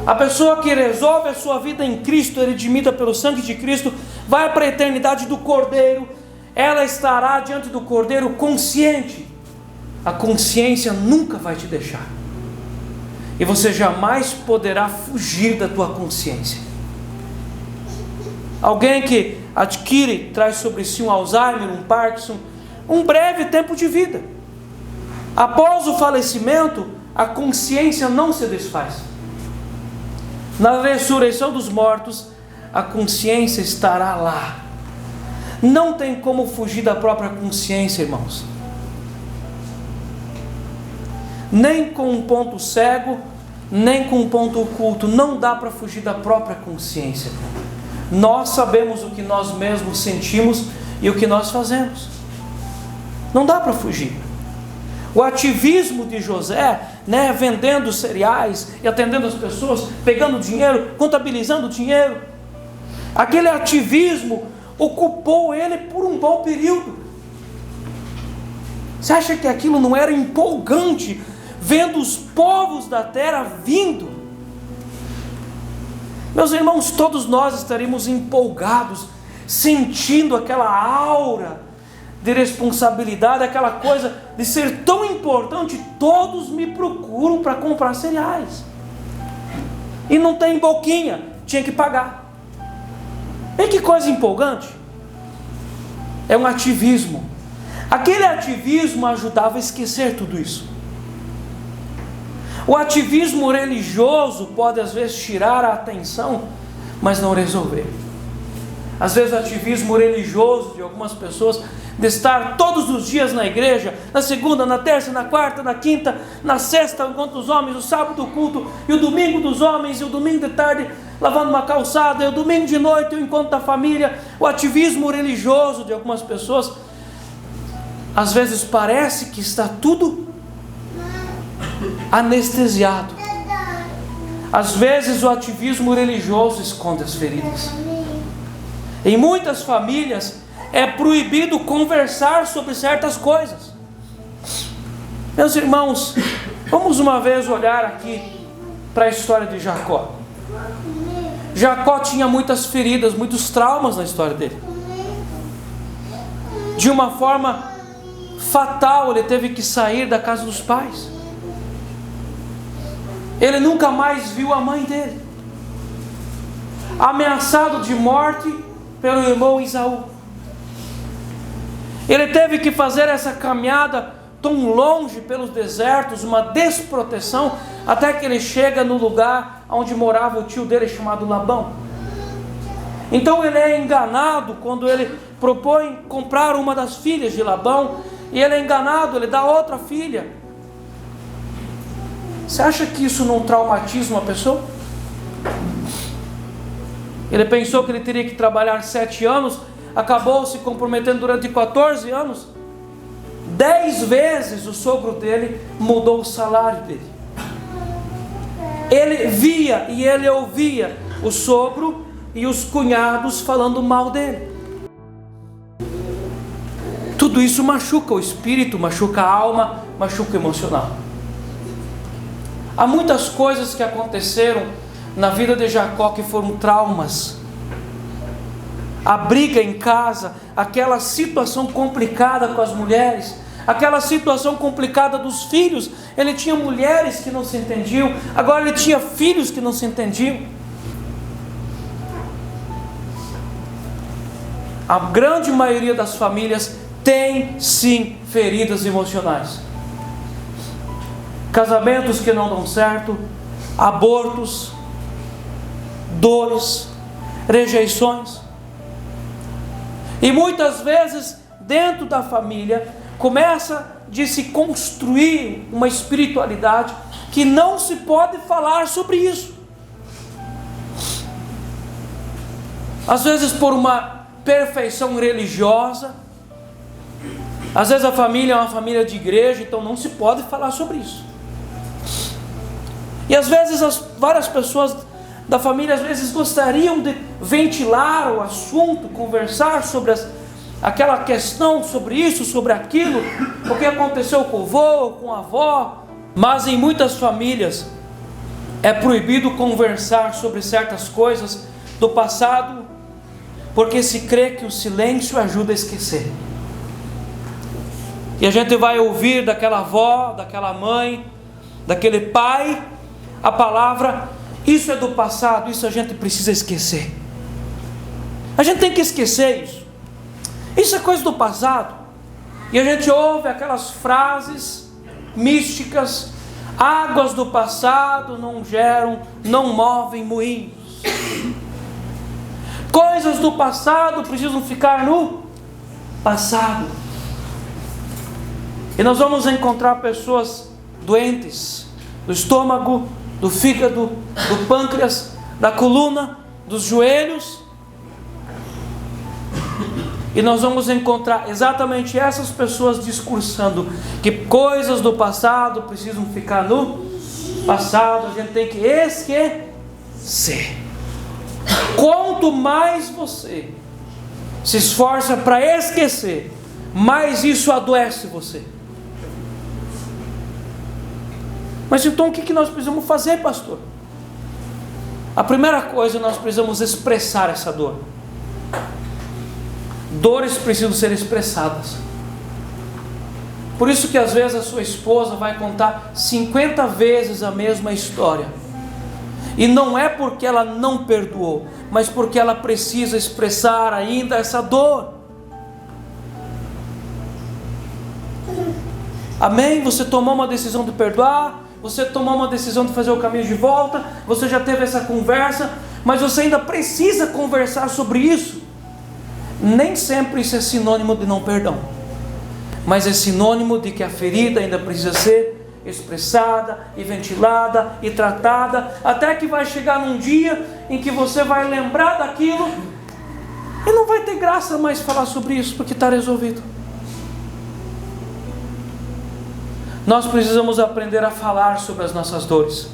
A pessoa que resolve a sua vida em Cristo, redimida pelo sangue de Cristo, vai para a eternidade do Cordeiro. Ela estará diante do Cordeiro consciente. A consciência nunca vai te deixar. E você jamais poderá fugir da tua consciência. Alguém que adquire, traz sobre si um Alzheimer, um Parkinson, um breve tempo de vida. Após o falecimento, a consciência não se desfaz. Na ressurreição dos mortos, a consciência estará lá. Não tem como fugir da própria consciência, irmãos. Nem com um ponto cego, nem com um ponto oculto. Não dá para fugir da própria consciência. Nós sabemos o que nós mesmos sentimos e o que nós fazemos. Não dá para fugir. O ativismo de José, vendendo cereais e atendendo as pessoas, pegando dinheiro, contabilizando dinheiro, aquele ativismo ocupou ele por um bom período. Você acha que aquilo não era empolgante, vendo os povos da terra vindo? Meus irmãos, todos nós estaríamos empolgados, sentindo aquela aura de responsabilidade, aquela coisa de ser tão importante. Todos me procuram para comprar cereais, e não tem boquinha, tinha que pagar. E que coisa empolgante. É um ativismo. Aquele ativismo ajudava a esquecer tudo isso. O ativismo religioso pode às vezes tirar a atenção, mas não resolver. Às vezes o ativismo religioso de algumas pessoas, de estar todos os dias na igreja, na segunda, na terça, na quarta, na quinta, na sexta, enquanto os homens, o sábado o culto, e o domingo dos homens, e o domingo de tarde lavando uma calçada, e o domingo de noite o encontro da família. O ativismo religioso de algumas pessoas, às vezes parece que está tudo anestesiado. Às vezes o ativismo religioso esconde as feridas. Em muitas famílias é proibido conversar sobre certas coisas. Meus irmãos, vamos uma vez olhar aqui para a história de Jacó. Jacó tinha muitas feridas, muitos traumas na história dele. De uma forma fatal, ele teve que sair da casa dos pais. Ele nunca mais viu a mãe dele, ameaçado de morte pelo irmão Esaú. Ele teve que fazer essa caminhada tão longe pelos desertos, uma desproteção, até que ele chega no lugar onde morava o tio dele, chamado Labão. Então ele é enganado quando ele propõe comprar uma das filhas de Labão, e ele é enganado, ele dá outra filha. Você acha que isso não traumatiza uma pessoa? Ele pensou que ele teria que trabalhar 7 anos, acabou se comprometendo durante 14 anos. 10 vezes o sogro dele mudou o salário dele. Ele via e ele ouvia o sogro e os cunhados falando mal dele. Tudo isso machuca o espírito, machuca a alma, machuca o emocional. Há muitas coisas que aconteceram na vida de Jacó que foram traumas. A briga em casa, aquela situação complicada com as mulheres, aquela situação complicada dos filhos. Ele tinha mulheres que não se entendiam, agora ele tinha filhos que não se entendiam. A grande maioria das famílias tem sim feridas emocionais. Casamentos que não dão certo, abortos, dores, rejeições. E muitas vezes, dentro da família, começa de se construir uma espiritualidade que não se pode falar sobre isso. Às vezes por uma perfeição religiosa, às vezes a família é uma família de igreja, então não se pode falar sobre isso. E às vezes várias pessoas da família às vezes gostariam de ventilar o assunto, conversar sobre aquela questão, sobre isso, sobre aquilo, o que aconteceu com o vô, com a avó. Mas em muitas famílias é proibido conversar sobre certas coisas do passado, porque se crê que o silêncio ajuda a esquecer. E a gente vai ouvir daquela avó, daquela mãe, daquele pai, a palavra: isso é do passado, isso a gente precisa esquecer. A gente tem que esquecer isso. Isso é coisa do passado. E a gente ouve aquelas frases místicas: águas do passado não movem moinhos. Coisas do passado precisam ficar no passado. E nós vamos encontrar pessoas doentes do estômago, do fígado, do pâncreas, da coluna, dos joelhos. E nós vamos encontrar exatamente essas pessoas discursando que coisas do passado precisam ficar no passado, a gente tem que esquecer. Quanto mais você se esforça para esquecer, mais isso adoece você. Mas então o que nós precisamos fazer, pastor? A primeira coisa, nós precisamos expressar essa dor. Dores precisam ser expressadas. Por isso que às vezes a sua esposa vai contar 50 vezes a mesma história. E não é porque ela não perdoou, mas porque ela precisa expressar ainda essa dor. Amém? Você tomou uma decisão de perdoar, você tomou uma decisão de fazer o caminho de volta, você já teve essa conversa, mas você ainda precisa conversar sobre isso. Nem sempre isso é sinônimo de não perdão, mas é sinônimo de que a ferida ainda precisa ser expressada e ventilada e tratada, até que vai chegar num dia em que você vai lembrar daquilo e não vai ter graça mais falar sobre isso, porque está resolvido. Nós precisamos aprender a falar sobre as nossas dores.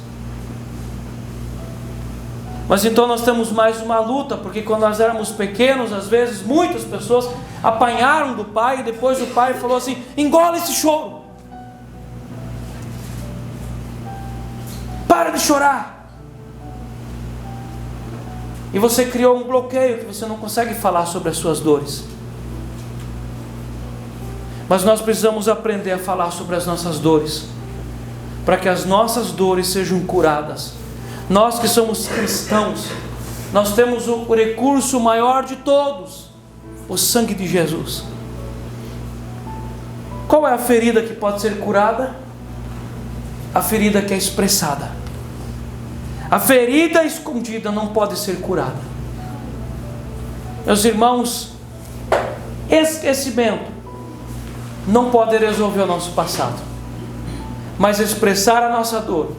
Mas então nós temos mais uma luta, porque quando nós éramos pequenos, às vezes muitas pessoas apanharam do pai, e depois o pai falou assim: engole esse choro, para de chorar. E você criou um bloqueio, que você não consegue falar sobre as suas dores. Mas nós precisamos aprender a falar sobre as nossas dores, para que as nossas dores sejam curadas. Nós que somos cristãos, nós temos o recurso maior de todos, o sangue de Jesus. Qual é a ferida que pode ser curada? A ferida que é expressada. A ferida escondida não pode ser curada. Meus irmãos, esquecimento não pode resolver o nosso passado, mas expressar a nossa dor.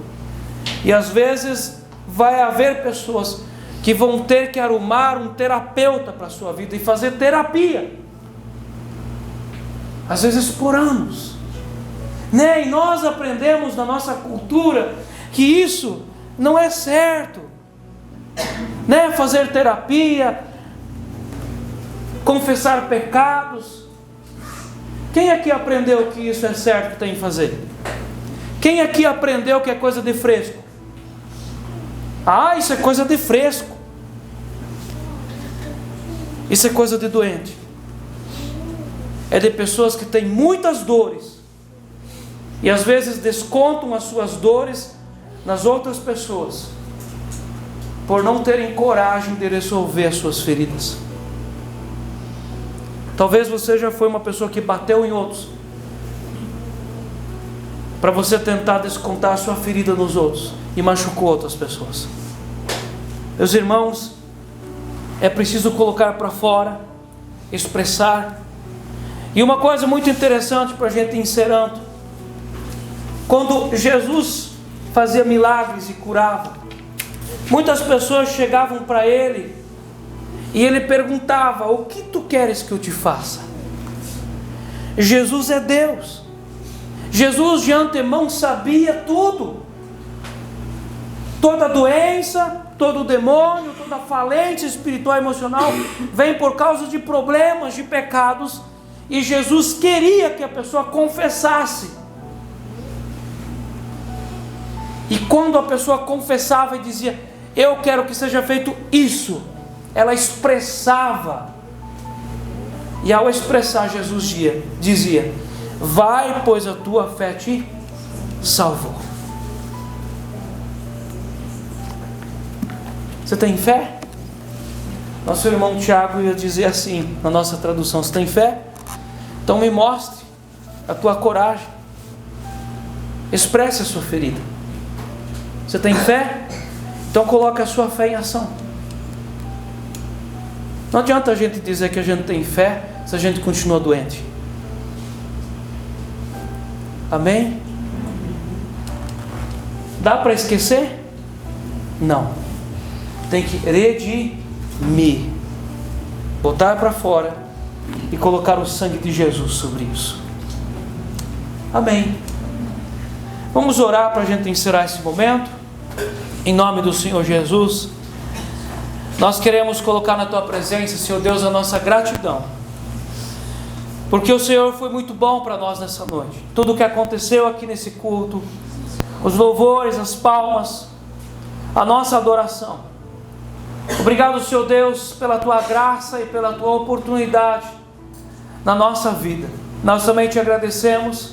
E às vezes vai haver pessoas que vão ter que arrumar um terapeuta para a sua vida e fazer terapia, às vezes por anos, né? E nós aprendemos na nossa cultura que isso não é certo, né? Fazer terapia, confessar pecados. Quem aqui aprendeu que isso é certo que tem que fazer? Quem aqui aprendeu que é coisa de fresco? Ah, isso é coisa de fresco. Isso é coisa de doente. É de pessoas que têm muitas dores e às vezes descontam as suas dores nas outras pessoas, por não terem coragem de resolver as suas feridas. Talvez você já foi uma pessoa que bateu em outros, para você tentar descontar a sua ferida nos outros, e machucou outras pessoas. Meus irmãos, é preciso colocar para fora, expressar. E uma coisa muito interessante para a gente ir encerrando: quando Jesus fazia milagres e curava, muitas pessoas chegavam para Ele e Ele perguntava: o que tu queres que eu te faça? Jesus é Deus. Jesus de antemão sabia tudo. Toda doença, todo demônio, toda falência espiritual e emocional vem por causa de problemas, de pecados. E Jesus queria que a pessoa confessasse. E quando a pessoa confessava e dizia: eu quero que seja feito isso, ela expressava. E ao expressar, Jesus dizia: vai, pois a tua fé te salvou. Você tem fé? Nosso irmão Tiago ia dizer assim na nossa tradução: você tem fé? Então me mostre a tua coragem. Expresse a sua ferida. Você tem fé? Então coloque a sua fé em ação. Não adianta a gente dizer que a gente tem fé se a gente continua doente. Amém? Dá para esquecer? Não. Tem que redimir, botar para fora e colocar o sangue de Jesus sobre isso. Amém. Vamos orar para a gente encerrar esse momento. Em nome do Senhor Jesus, nós queremos colocar na Tua presença, Senhor Deus, a nossa gratidão, porque o Senhor foi muito bom para nós nessa noite. Tudo o que aconteceu aqui nesse culto, os louvores, as palmas, a nossa adoração. Obrigado, Senhor Deus, pela Tua graça e pela Tua oportunidade na nossa vida. Nós também Te agradecemos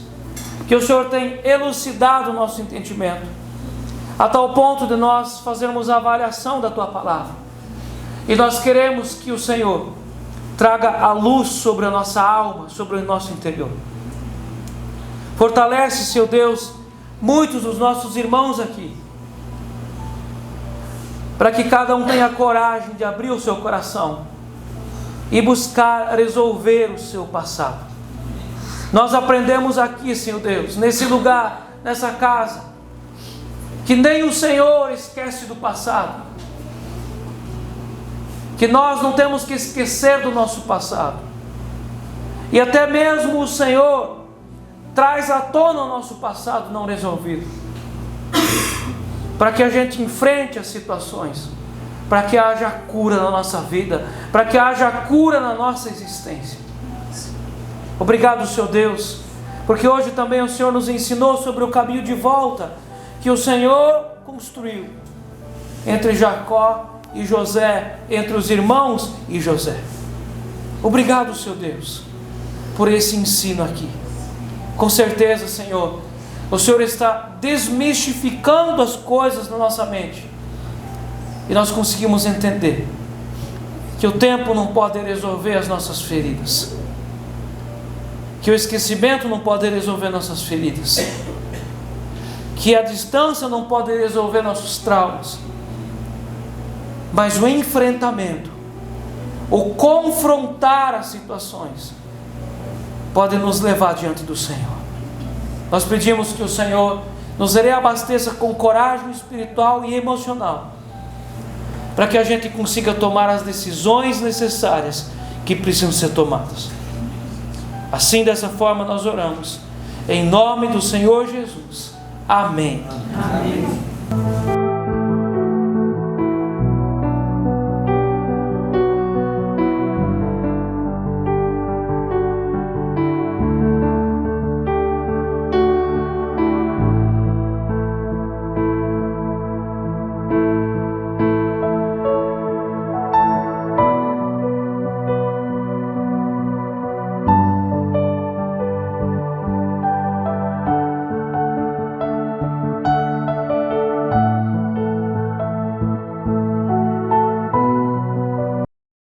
que o Senhor tem elucidado o nosso entendimento, a tal ponto de nós fazermos a avaliação da Tua palavra. E nós queremos que o Senhor traga a luz sobre a nossa alma, sobre o nosso interior. Fortalece, Senhor Deus, muitos dos nossos irmãos aqui, para que cada um tenha coragem de abrir o seu coração e buscar resolver o seu passado. Nós aprendemos aqui, Senhor Deus, nesse lugar, nessa casa, que nem o Senhor esquece do passado, que nós não temos que esquecer do nosso passado, e até mesmo o Senhor traz à tona o nosso passado não resolvido, para que a gente enfrente as situações, para que haja cura na nossa vida, para que haja cura na nossa existência. Obrigado, Senhor Deus, porque hoje também o Senhor nos ensinou sobre o caminho de volta que o Senhor construiu entre Jacó e José, entre os irmãos e José. Obrigado, Senhor Deus, por esse ensino aqui. Com certeza, Senhor, o Senhor está desmistificando as coisas na nossa mente, e nós conseguimos entender que o tempo não pode resolver as nossas feridas, que o esquecimento não pode resolver nossas feridas, que a distância não pode resolver nossos traumas, mas o enfrentamento, o confrontar as situações, pode nos levar diante do Senhor. Nós pedimos que o Senhor nos reabasteça com coragem espiritual e emocional, para que a gente consiga tomar as decisões necessárias que precisam ser tomadas. Assim, dessa forma nós oramos, em nome do Senhor Jesus. Amém. Amém.